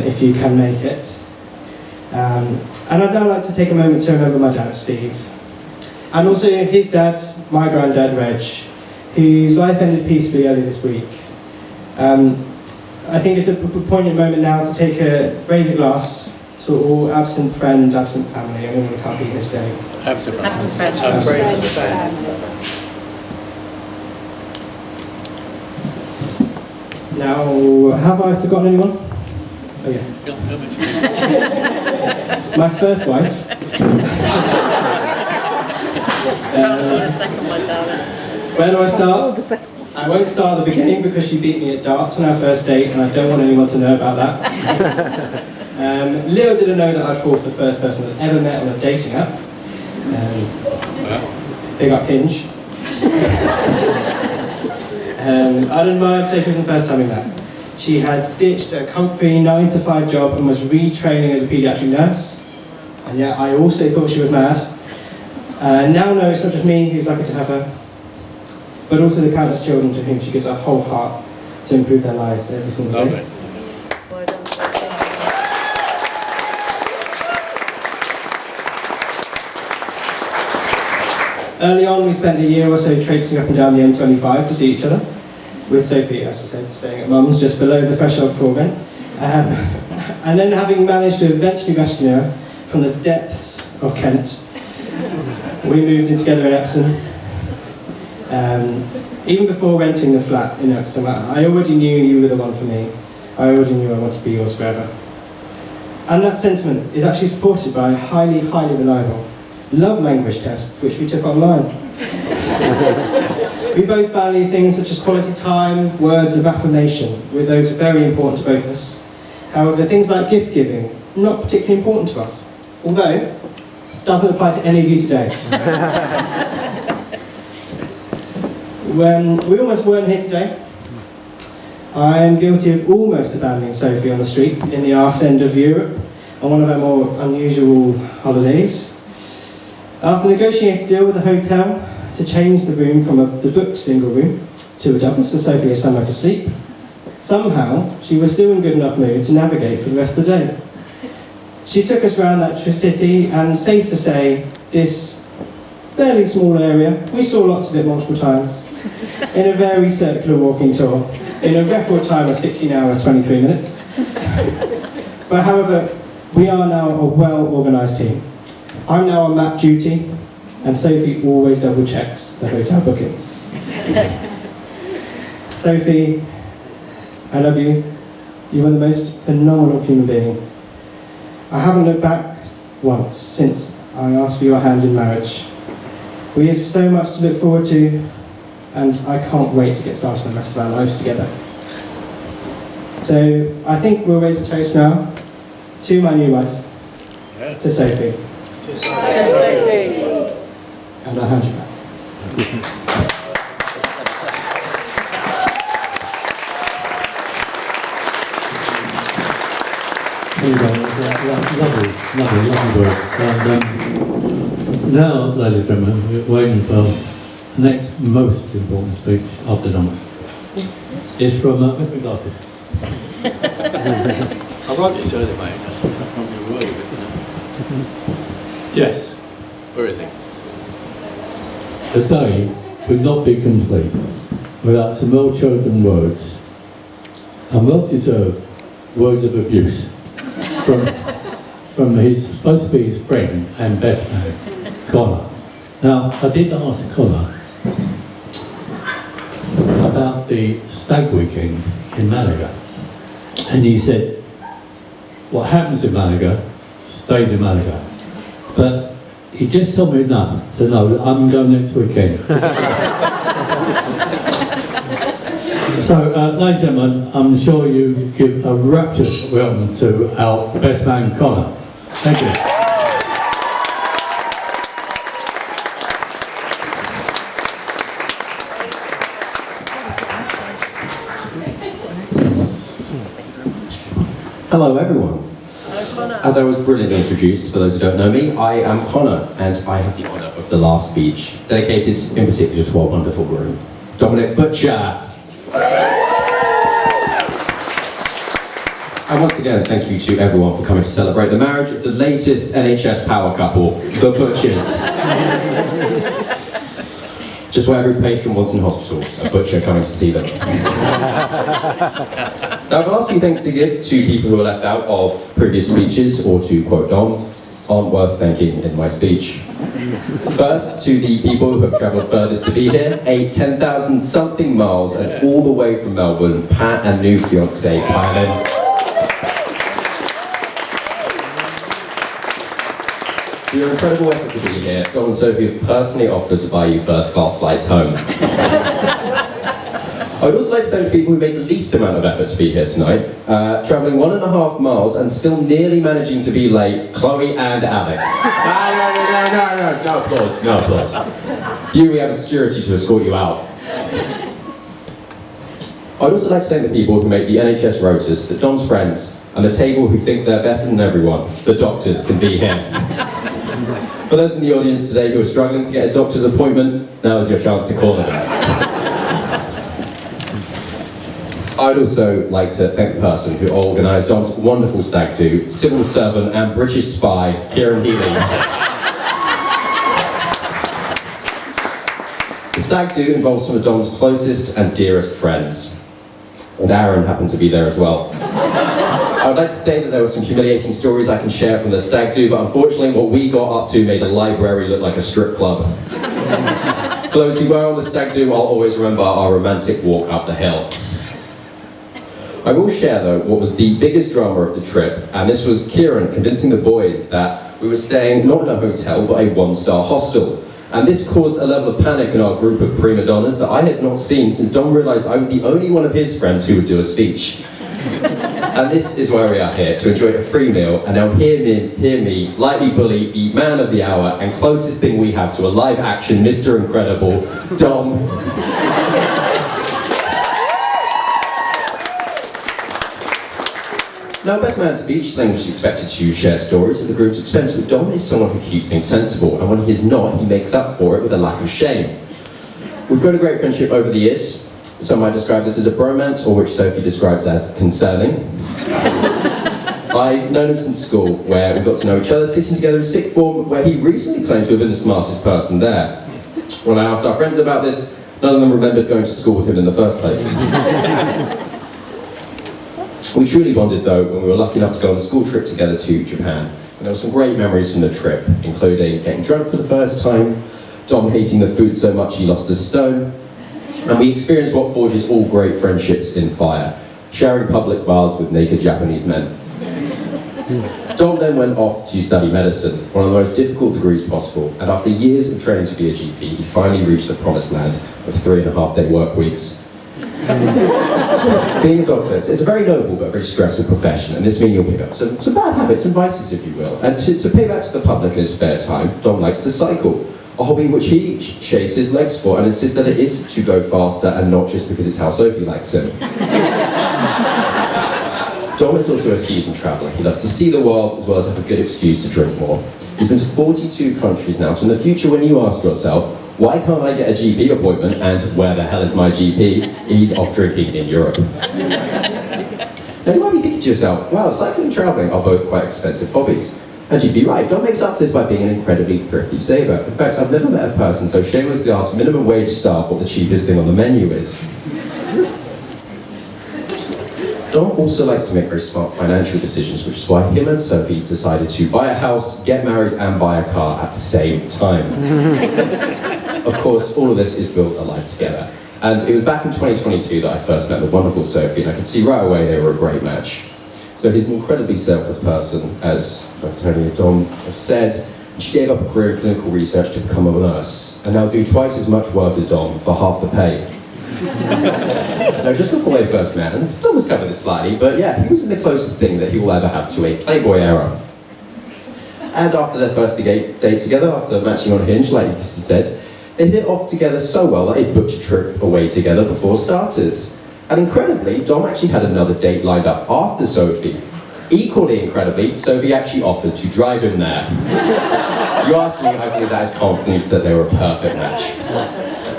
if you can make it. And I'd now like to take a moment to remember my dad, Steve. And also his dad, my granddad, Reg, whose life ended peacefully early this week. I think it's a poignant moment now to raise a glass to all absent friends, absent family, anyone who can't be here today. Absent friends. Absent friends. Now, have I forgotten anyone? Oh yeah. My first wife. The second one, darling. Where do I start? I won't start at the beginning because she beat me at darts on our first date and I don't want anyone to know about that. Little did I know that I'd fall for the first person I'd ever met on a dating app. Big up Hinge. I'd admired Sophie from the first time we met. She had ditched a comfy 9-to-5 job and was retraining as a paediatric nurse. And yet I also thought she was mad. Now know it's not just me who's lucky to have her, but also the countless children to whom she gives her whole heart to improve their lives every single day. Well done. Early on, we spent a year or so traipsing up and down the M25 to see each other, with Sophie, as I said, staying at Mum's just below the threshold for Organ. And then having managed to eventually rescue her from the depths of Kent, we moved in together in Epsom. Even before renting the flat in Epsom, I already knew you were the one for me. I already knew I wanted to be yours forever. And that sentiment is actually supported by a highly, highly reliable love language test, which we took online. We both value things such as quality time, words of affirmation, with those very important to both of us. However, things like gift giving, not particularly important to us. Although, doesn't apply to any of you today. When we almost weren't here today, I am guilty of almost abandoning Sophie on the street in the arse end of Europe on one of our more unusual holidays. After negotiating a deal with the hotel to change the room from the booked single room to a double so Sophie had somewhere to sleep, somehow she was still in good enough mood to navigate for the rest of the day. She took us around that city, and safe to say, this fairly small area, we saw lots of it multiple times, in a very circular walking tour, in a record time of 16 hours, 23 minutes. But however, we are now a well-organised team. I'm now on map duty, and Sophie always double checks the hotel bookings. Sophie, I love you. You are the most phenomenal human being. I haven't looked back once since I asked for your hand in marriage. We have so much to look forward to, and I can't wait to get started on the rest of our lives together. So I think we'll raise a toast now to my new wife, to Sophie. To Sophie. And I'll hand you back. Lovely words. And now, ladies and gentlemen, we're waiting for the next most important speech after Dominic. It's from, where's my glasses? I wrote this earlier, mate. That's not a word of it, Yes. Where is it? The day could not be complete without some well-chosen words and well-deserved words of abuse from his, supposed to be his friend and best man, Connor. Now, I did ask Connor about the stag weekend in Malaga, and he said, what happens in Malaga stays in Malaga. But he just told me enough to know that I'm going next weekend. So, ladies and gentlemen, I'm sure you give a rapturous welcome to our best man, Connor. Thank you. Hello everyone. As I was brilliantly introduced, for those who don't know me, I am Connor, and I have the honour of the last speech, dedicated in particular to our wonderful groom, Dominic Butcher. And once again, thank you to everyone for coming to celebrate the marriage of the latest NHS power couple, the Butchers. Just what every patient wants in hospital, a butcher coming to see them. Now, I've asked few things to give to people who are left out of previous speeches, or to quote Dom, aren't worth thanking in my speech. First, to the people who have travelled furthest to be here, a 10,000 something miles and all the way from Melbourne, Pat and new fiancée, Pylon. For your incredible effort to be here, Dom and Sophie have personally offered to buy you first-class flights home. I would also like to thank the people who made the least amount of effort to be here tonight, travelling 1.5 miles and still nearly managing to be late, Chloe and Alex. No applause, no applause. You, we have a security to escort you out. I'd also like to thank the people who make the NHS rotas, that Dom's friends, and the table who think they're better than everyone, the doctors, can be here. For those in the audience today who are struggling to get a doctor's appointment, now is your chance to call them. I'd also like to thank the person who organised Dom's wonderful stag do, civil servant and British spy, Kieran Healy. The stag do involves some of Dom's closest and dearest friends. And Aaron happened to be there as well. I would like to say that there were some humiliating stories I can share from the stag do, but unfortunately what we got up to made a library look like a strip club. For those who were on the stag do, I'll always remember our romantic walk up the hill. I will share though what was the biggest drama of the trip, and this was Kieran convincing the boys that we were staying not in a hotel but a 1-star hostel. And this caused a level of panic in our group of prima donnas that I had not seen since Dom realised I was the only one of his friends who would do a speech. And this is why we are here, to enjoy a free meal, and now hear me lightly bully the man of the hour and closest thing we have to a live action Mr. Incredible, Dom. Now, best man speech is someone who's expected to share stories at the group's expense, but Dom is someone who keeps things sensible, and when he is not, he makes up for it with a lack of shame. We've got a great friendship over the years. Some might describe this as a bromance, or which Sophie describes as concerning. I've known him since school, where we got to know each other, sitting together in sixth form, where he recently claimed to have been the smartest person there. When I asked our friends about this, none of them remembered going to school with him in the first place. We truly bonded though when we were lucky enough to go on a school trip together to Japan. And there were some great memories from the trip, including getting drunk for the first time, Dom hating the food so much he lost a stone, and we experienced what forges all great friendships in fire, sharing public baths with naked Japanese men. Dom then went off to study medicine, one of the most difficult degrees possible, and after years of training to be a GP, he finally reached the promised land of 3.5-day work weeks. Being a doctor, it's a very noble but very stressful profession, and this means you'll pick up some bad habits and vices, if you will. And to pay back to the public in his spare time, Dom likes to cycle, a hobby which he shaves his legs for and insists that it is to go faster and not just because it's how Sophie likes him. Dom is also a seasoned traveller. He loves to see the world as well as have a good excuse to drink more. He's been to 42 countries now, so in the future when you ask yourself, why can't I get a GP appointment and where the hell is my GP? He's off drinking in Europe. Now you might be thinking to yourself, wow, cycling and travelling are both quite expensive hobbies. And you'd be right, Dom makes up for this by being an incredibly thrifty saver. In fact, I've never met a person so shamelessly asked minimum wage staff what the cheapest thing on the menu is. Dom also likes to make very smart financial decisions, which is why him and Sophie decided to buy a house, get married and buy a car at the same time. Of course, all of this is built a life together. And it was back in 2022 that I first met the wonderful Sophie, and I could see right away they were a great match. Sophie's an incredibly selfless person, as Dr. Tony and Dom have said. She gave up a career in clinical research to become a nurse, and now do twice as much work as Dom for half the pay. Now, just before they first met, and Dom has covered this slightly, but yeah, he was the closest thing that he will ever have to a Playboy era. And after their first date together, after matching on Hinge, like he said, they hit it off together so well that they booked a trip away together before starters. And incredibly, Dom actually had another date lined up after Sophie. Equally incredibly, Sophie actually offered to drive him there. You ask me, I believe that is confidence that they were a perfect match.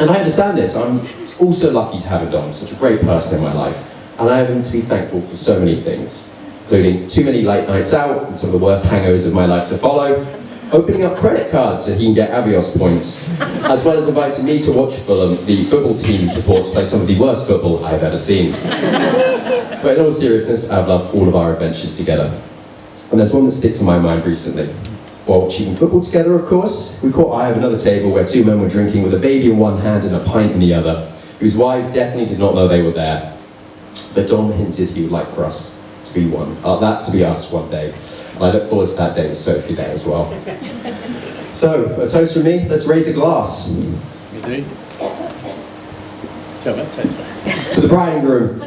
And I understand this. I'm also lucky to have a Dom, such a great person in my life. And I have him to be thankful for so many things, including too many late nights out and some of the worst hangovers of my life to follow, opening up credit cards so he can get Avios points, as well as inviting me to watch Fulham, the football team he supports, play some of the worst football I've ever seen. But in all seriousness, I've loved all of our adventures together. And there's one that sticks in my mind recently. While watching football together, of course, we caught eye of another table where two men were drinking with a baby in one hand and a pint in the other, whose wives definitely did not know they were there. But Dom hinted he would like for us to be that to be us one day. And I look forward to that day with Sophie there as well. So, a toast from me, let's raise a glass. Indeed. Tell me, to the bride and groom.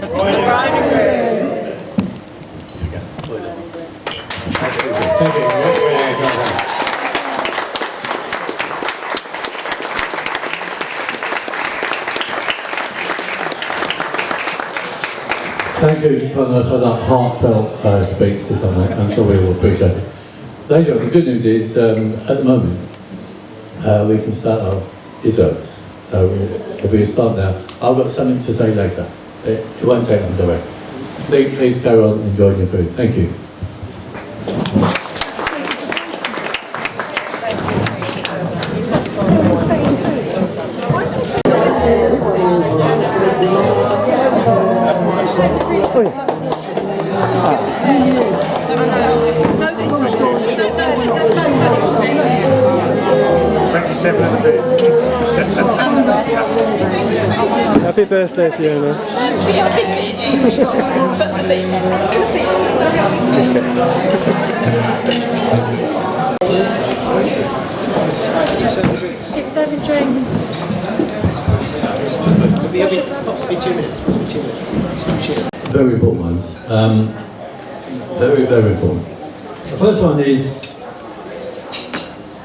Thank you for that heartfelt speech to Dominic. I'm sure we all appreciate it. Ladies and gentlemen, the good news is, at the moment, we can start our desserts. So if we start now, I've got something to say later. It won't take long, direct. Please carry on enjoying your food. Thank you. Happy birthday, Fiona. Keep serving drinks. It'll be possibly 2 minutes. Cheers. Very important ones. Very, very important. The first one is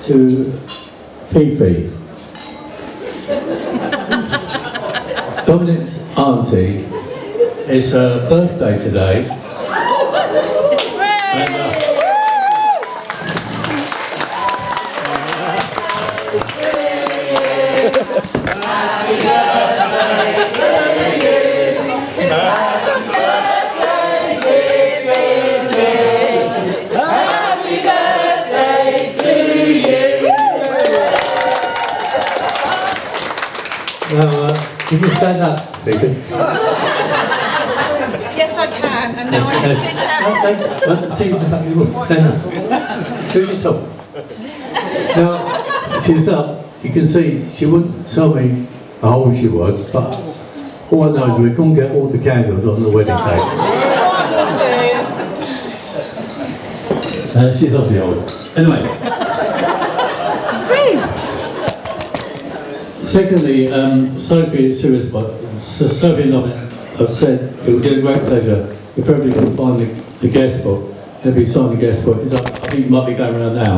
to Fifi. Dominic's auntie, it's her birthday today. Can you stand up, Vicky? Yes, I can, and now I can sit down. See the back of the room. Stand up. Do your top. Now, she's up. You can see she wouldn't tell me how old she was, but all I know is we couldn't get all the candles on the wedding cake. Just one will do. She's obviously old. Anyway. Secondly, Sophie and Dominic have said it would be a great pleasure if everybody can find the guest book. Everybody sign the guest book. It's up, I think it might be going around now.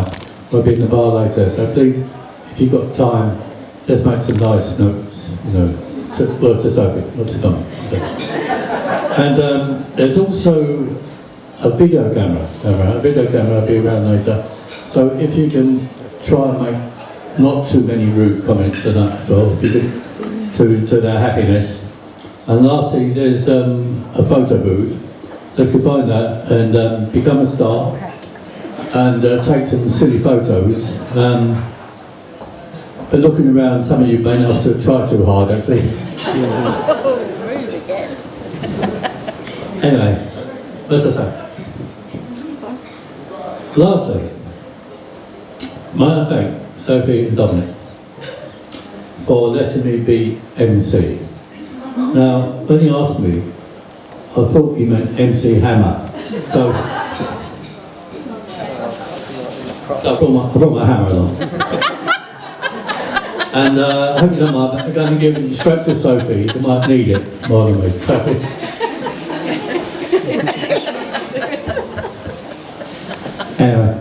We'll be in the bar later. So please, if you've got time, just make some nice notes, to Sophie, not to Dominic. And there's also a video camera. A video camera will be around later. So if you can try and make not too many rude comments to that as well, if you could, to their happiness. And lastly, there's a photo booth, so if you find that and become a star and take some silly photos. But looking around, some of you may not have to try too hard actually. Anyway, as I say. Lastly, might I thank Sophie and Dominic for letting me be MC. Now, when he asked me, I thought he meant MC Hammer. So I brought my hammer along. And I hope you don't mind, I'm going to give it straight to Sophie, you might need it more than me. Sophie. Anyway,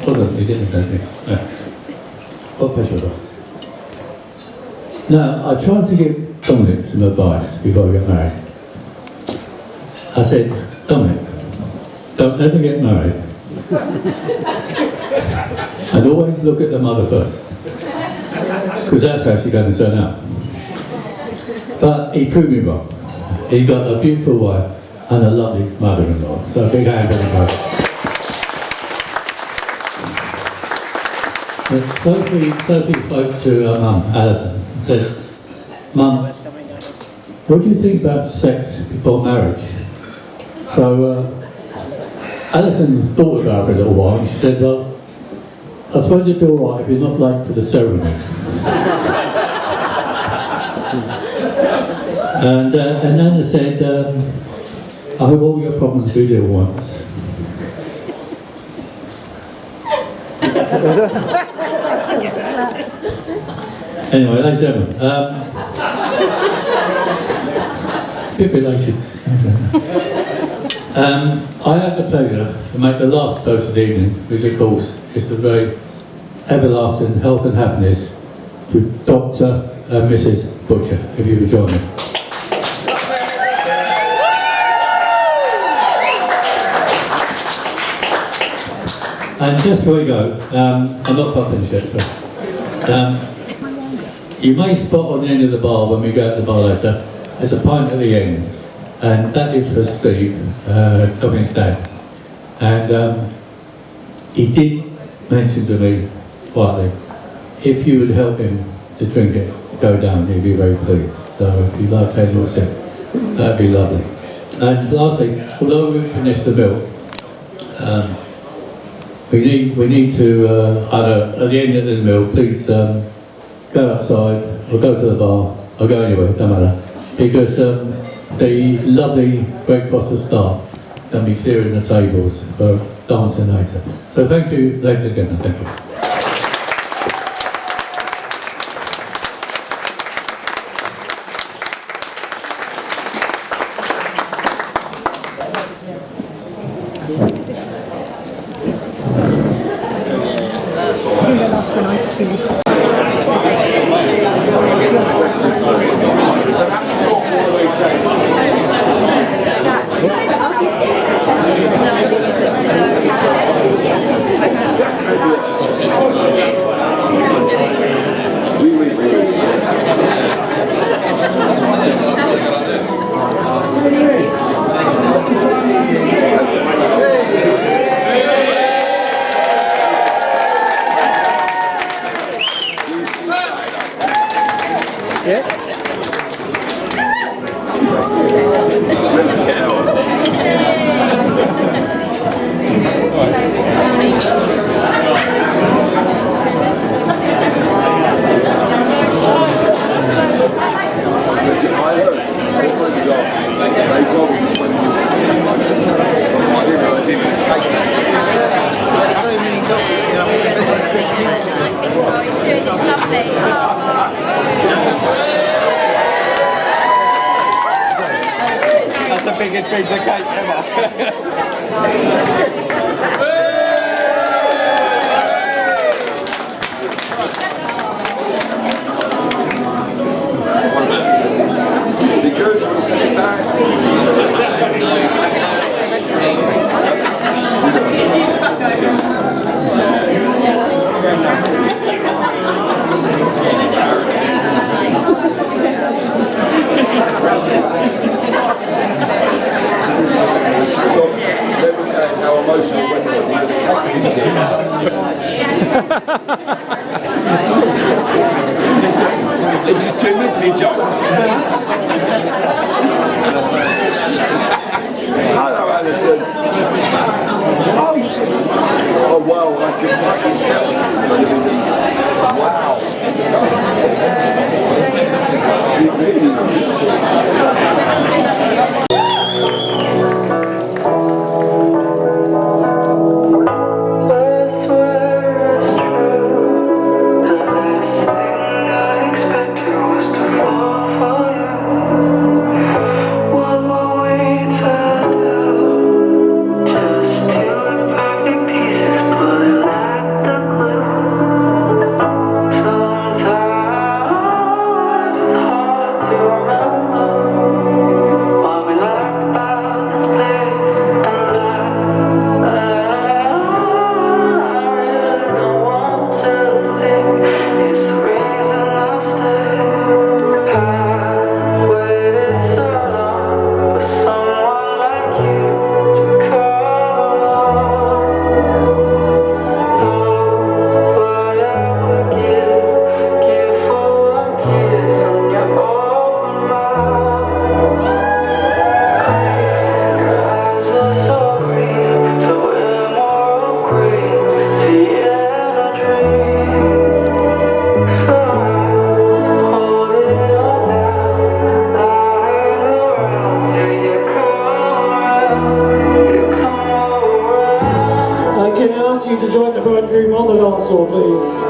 wasn't he? Didn't he? Yeah. What pleasure. Now, I tried to give Dominic some advice before we got married. I said, Dominic, don't ever get married. And always look at the mother first. Because that's how she's going to turn out. But he proved me wrong. He got a beautiful wife and a lovely mother-in-law. So a big hand for them both. Sophie spoke to her mum, Alison, and said, "Mum, what do you think about sex before marriage?" So Alison thought about it for a little while, and she said, "Well, I suppose it'd be all right if you're not late for the ceremony." And Nana said, "I hope all your problems be little ones." Anyway, ladies and gentlemen, bit belated. I have the pleasure to make the last toast of the evening, which of course is the very everlasting health and happiness to Dr. and Mrs. Butcher, if you would join me. And just before we go, I'm not quite finished yet, so. You may spot on the end of the bar when we go to the bar later, there's a pint at the end, and that is for Steve, Dominic's dad. And he did mention to me quietly, if you would help him to drink it, go down, he'd be very pleased. So if you'd like to take a little sip, that'd be lovely. And lastly, although we've finished the meal, we need to, at the end of the meal, please go outside, or go to the bar, or go anywhere, don't matter. Because the lovely Great Foster staff can be clearing the tables for dancing later. So thank you, ladies and gentlemen, thank you. Can I ask you to join the bridegroom on the dance floor, please?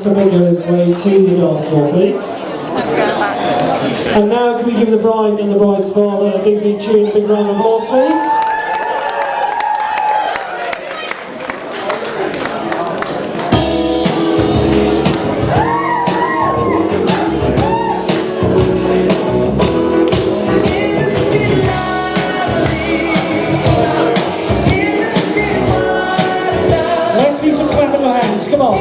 To make his way to the dance floor, please. And now can we give the bride and the bride's father a big tune, a big round of applause, please? Let's see some clapping your hands, come on.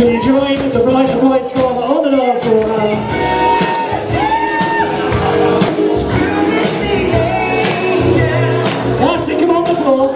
Can you join the bride and bride's father on the dance floor now? That's it, come on the floor.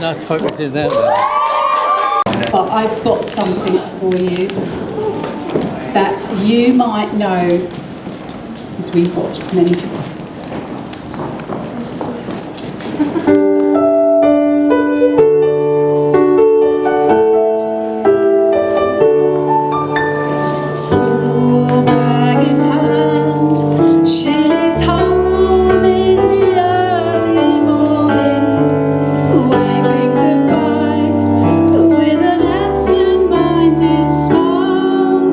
allowed to focus in there. But I've got something for you that you might know because we've watched many times. School bag in hand, she leaves home in the early morning, waving goodbye with an absent-minded smile.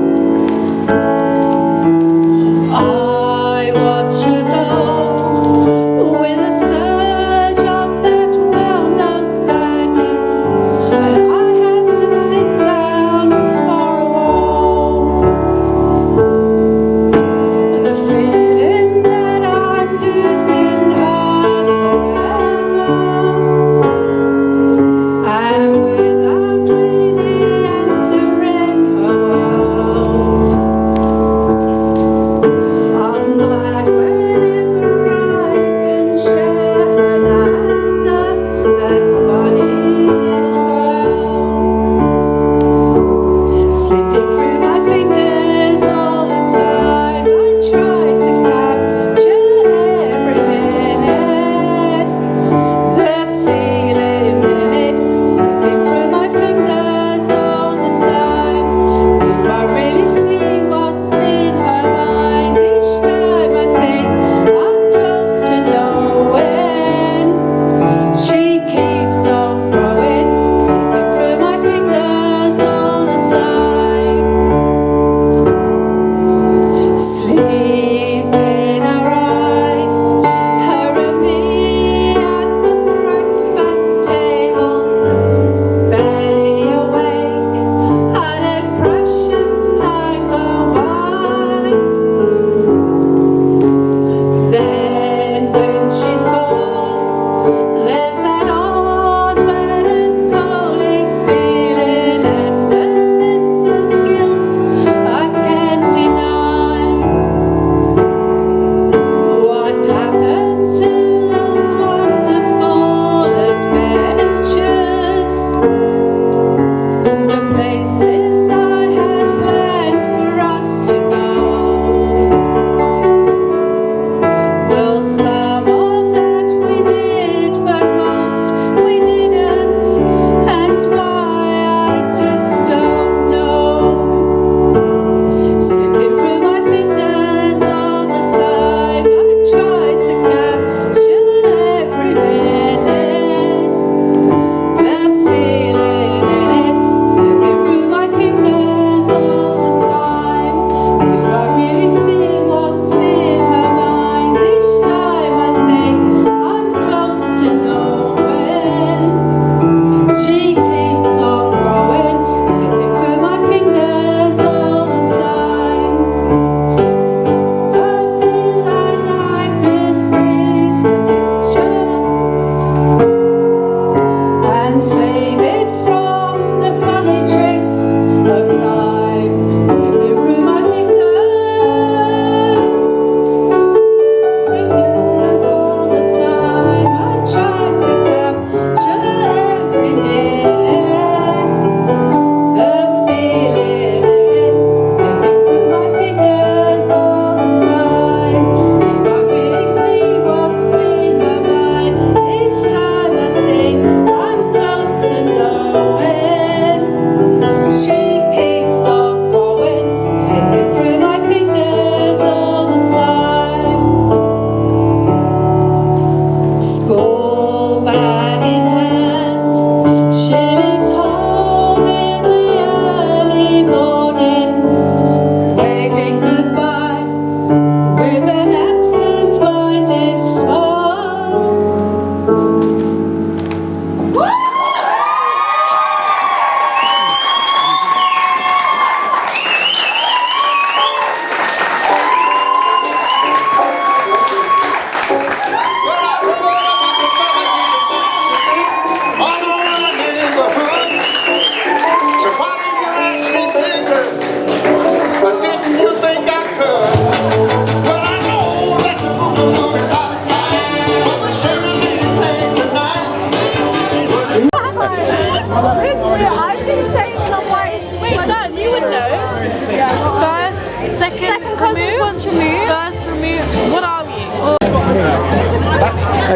I watch her go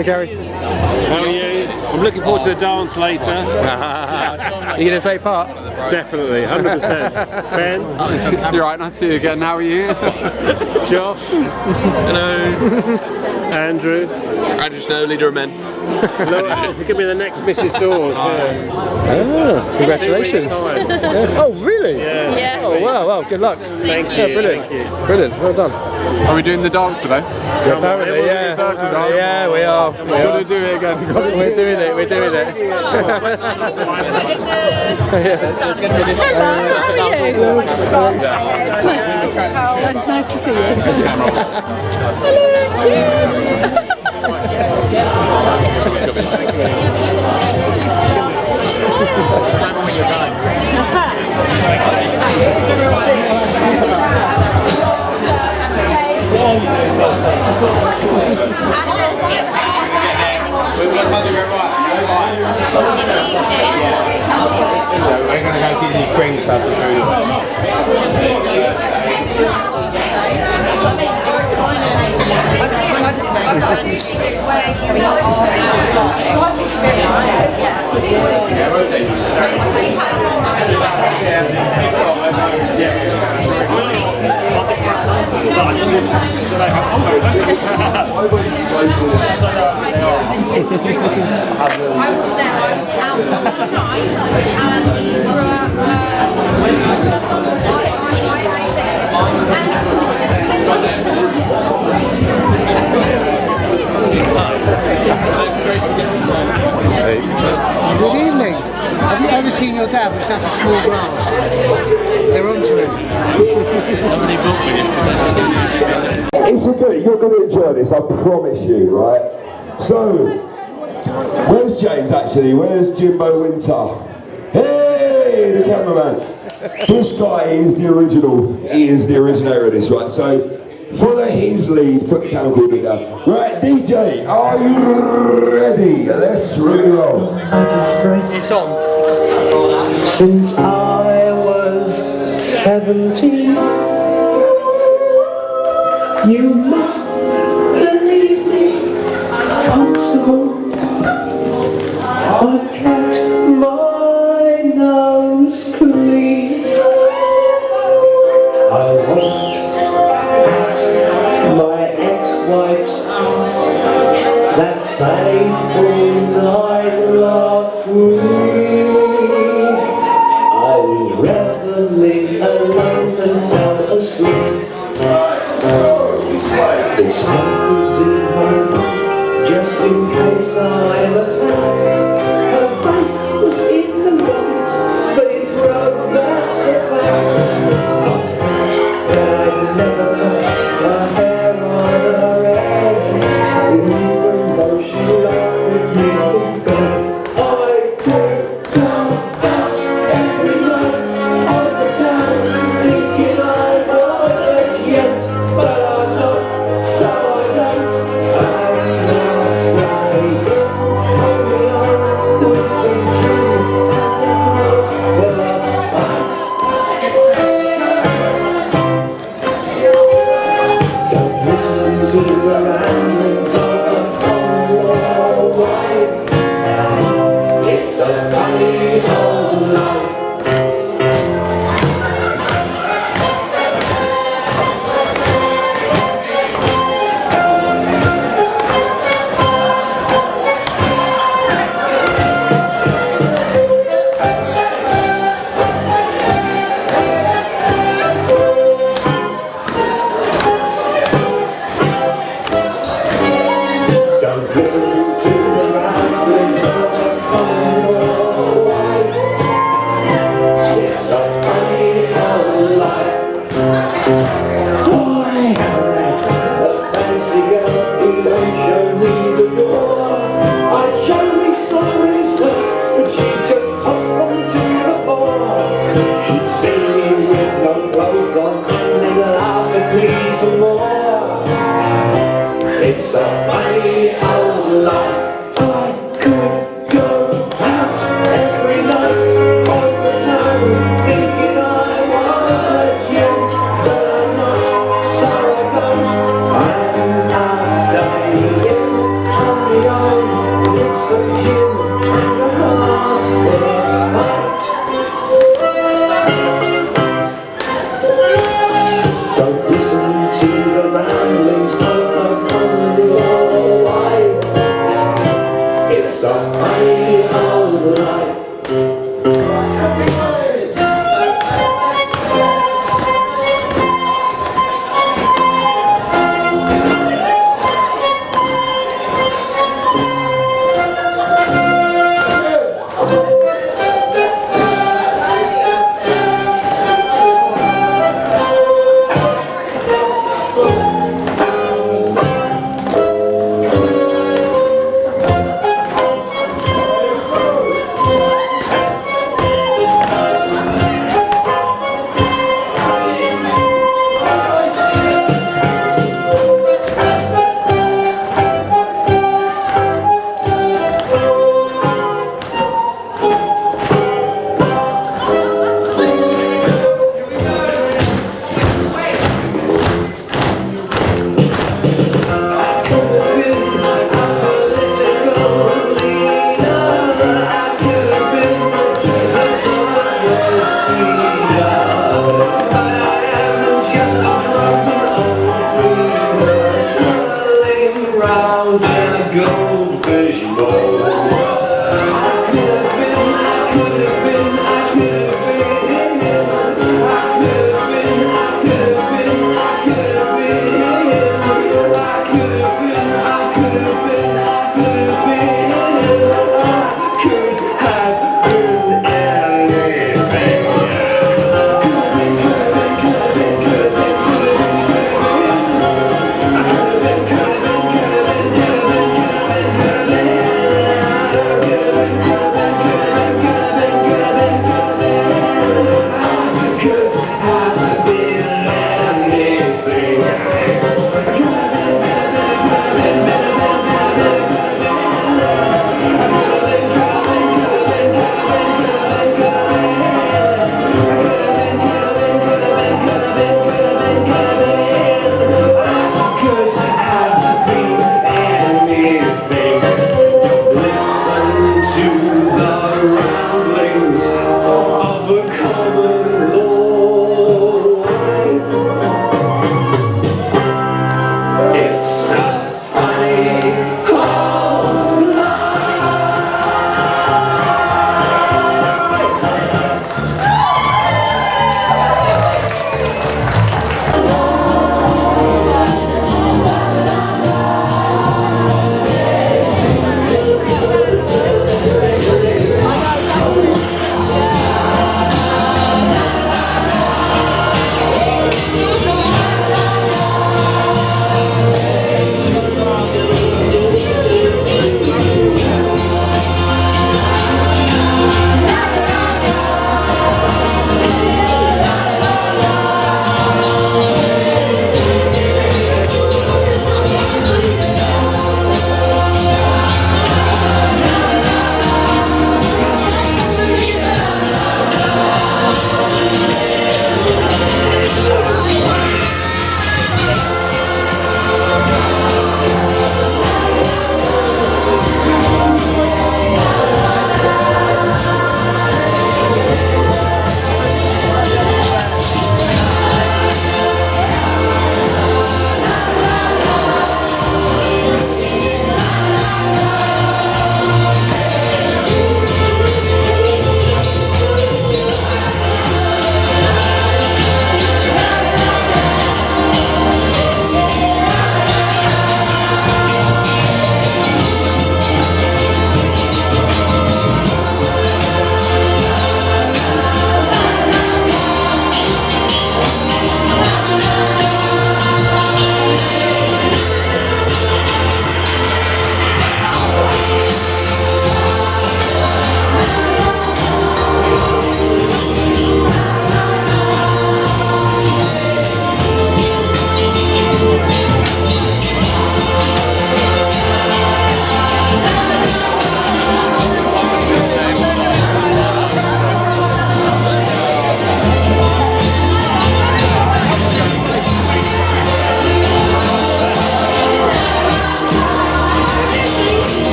Hey Gary. How are you? I'm looking forward to the dance later. Are you going to take part? Definitely, 100%. Ben? You're right, nice to see you again. How are you? Josh? Hello. Andrew? Andrew Snow, leader of men. This is going to be the next Mrs. Dawes. Ah, congratulations. Oh, really? Yeah. Oh, wow, wow, good luck. Thank you. Yeah, brilliant. Thank you. Brilliant, well done. Are we doing the dance today? Yeah, apparently, yeah. Yeah, we are. We've got to do it again. We're doing it. How are you? Nice to see you. Hello, We're going to go get these drinks after food. Good evening. Have you ever seen your dad with such a small glass? They're onto him. Somebody booked me yesterday. It's you're going to enjoy this, I promise you, right? So, where's James actually? Where's Jimbo Winter? Hey, the cameraman. This guy is the original. He is the originator of this, right? So, follow his lead, put the camcorder down. Right, DJ, are you ready? Let's roll. It's on. Since I was 17, you must believe me, from school I've kept my nose clean. I was my ex-wife's house, that faithful night last week. I was reveling alone and fell asleep. This house was in home, just in case I'm attacked. Her face was in the light, but it broke, that's a fact. But I'd never touch her hair on her head, even though she laughed at me in bed. I could go out every night on the town, thinking I was rich yet, but I'm not, so I don't. I'm now staying only on once in June, and it was the love spot. Don't listen to the ramblings of a humble wife. It's a funny old life. Don't listen to the ramblings of a humble wife. It's a funny old life. Boy, a fancy girl who won't show me the door. I'd show me some respect, but she'd just toss them to the floor. She'd see me with no clothes on and then laugh at me some more. It's a funny old life. I could go out every night on the town, thinking I was a gent, but I'm not, so I don't. I'm now staying on the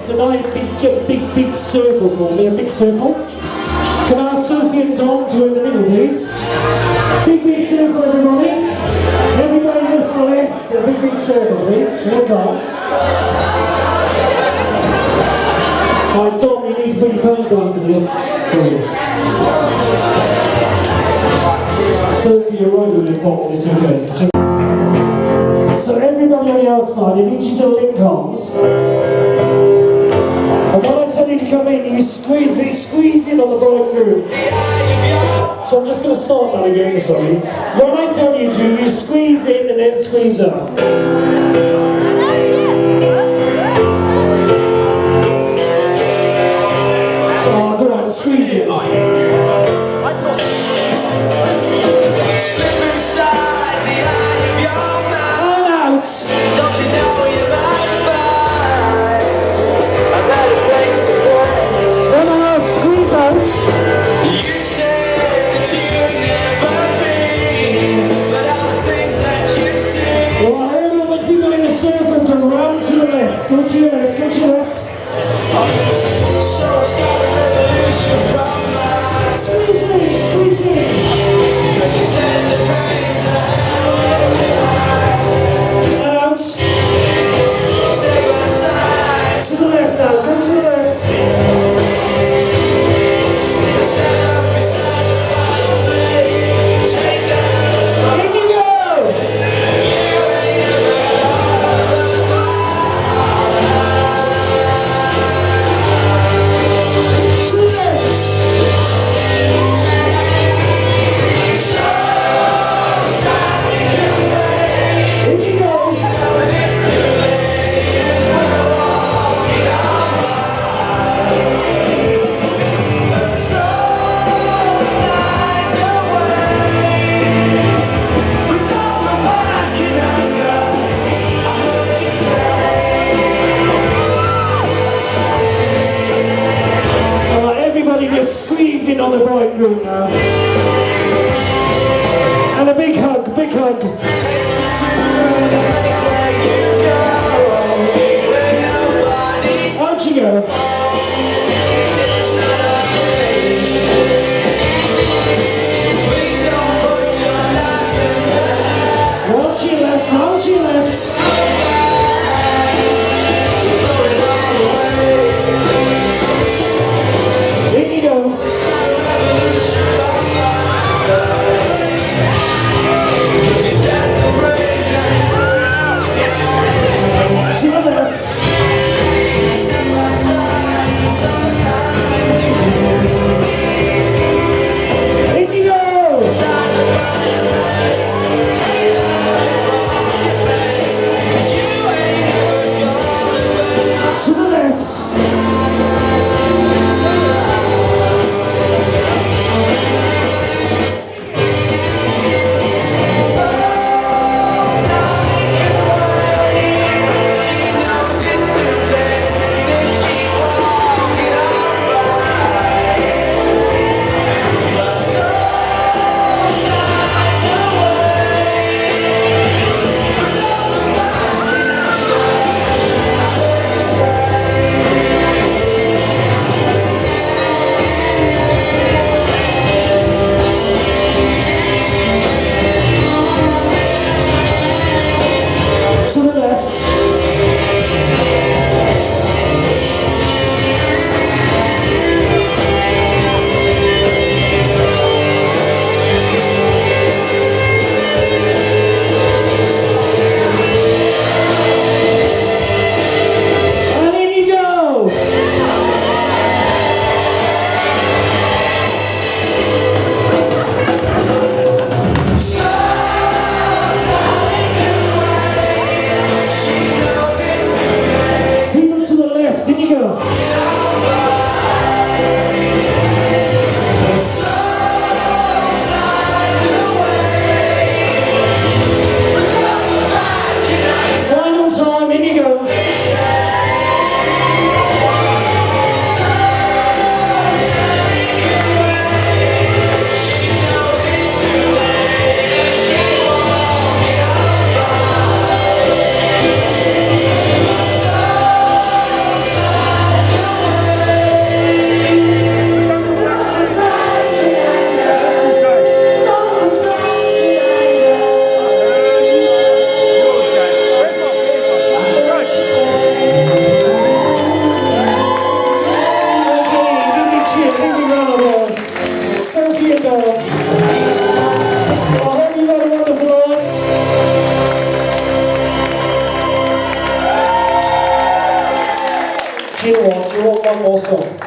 tonight, big circle for me, a big circle. Can I ask Sophie and Dom to in the middle, please? Big circle, everybody. Everybody to the left, a big circle, please. Here it comes. Right, Dom, you need to put your belt down for this. Sorry. Sophie, you're right with your bottle, it's okay. It's just... So everybody on the outside, if each of the link comes, and when I tell you to come in, you squeeze in on the bridegroom. So I'm just going to start that again, sorry. When I tell you to, you squeeze in and then squeeze out. Oh, go on, squeeze it. Slip inside the eye of your mouth. And out. Don't you know you might find a better place to play? No, squeeze out. You said that you'd never be, but all the things that you see. Well, all of the people in the circle go round to the left. Go to your left, go to your left. So start a revolution from my... Squeeze in. Cause you said the brains are tonight. And out. Stay by side. To the left now, go to the left. Stand up beside the fireplace. Take that from me. Here we go. You ain't ever gonna to the left. Everybody just squeeze in on the bridegroom now. And a big hug, big hug. How'd you go? Round to your left, round to your left. In you go. To the left. Awesome.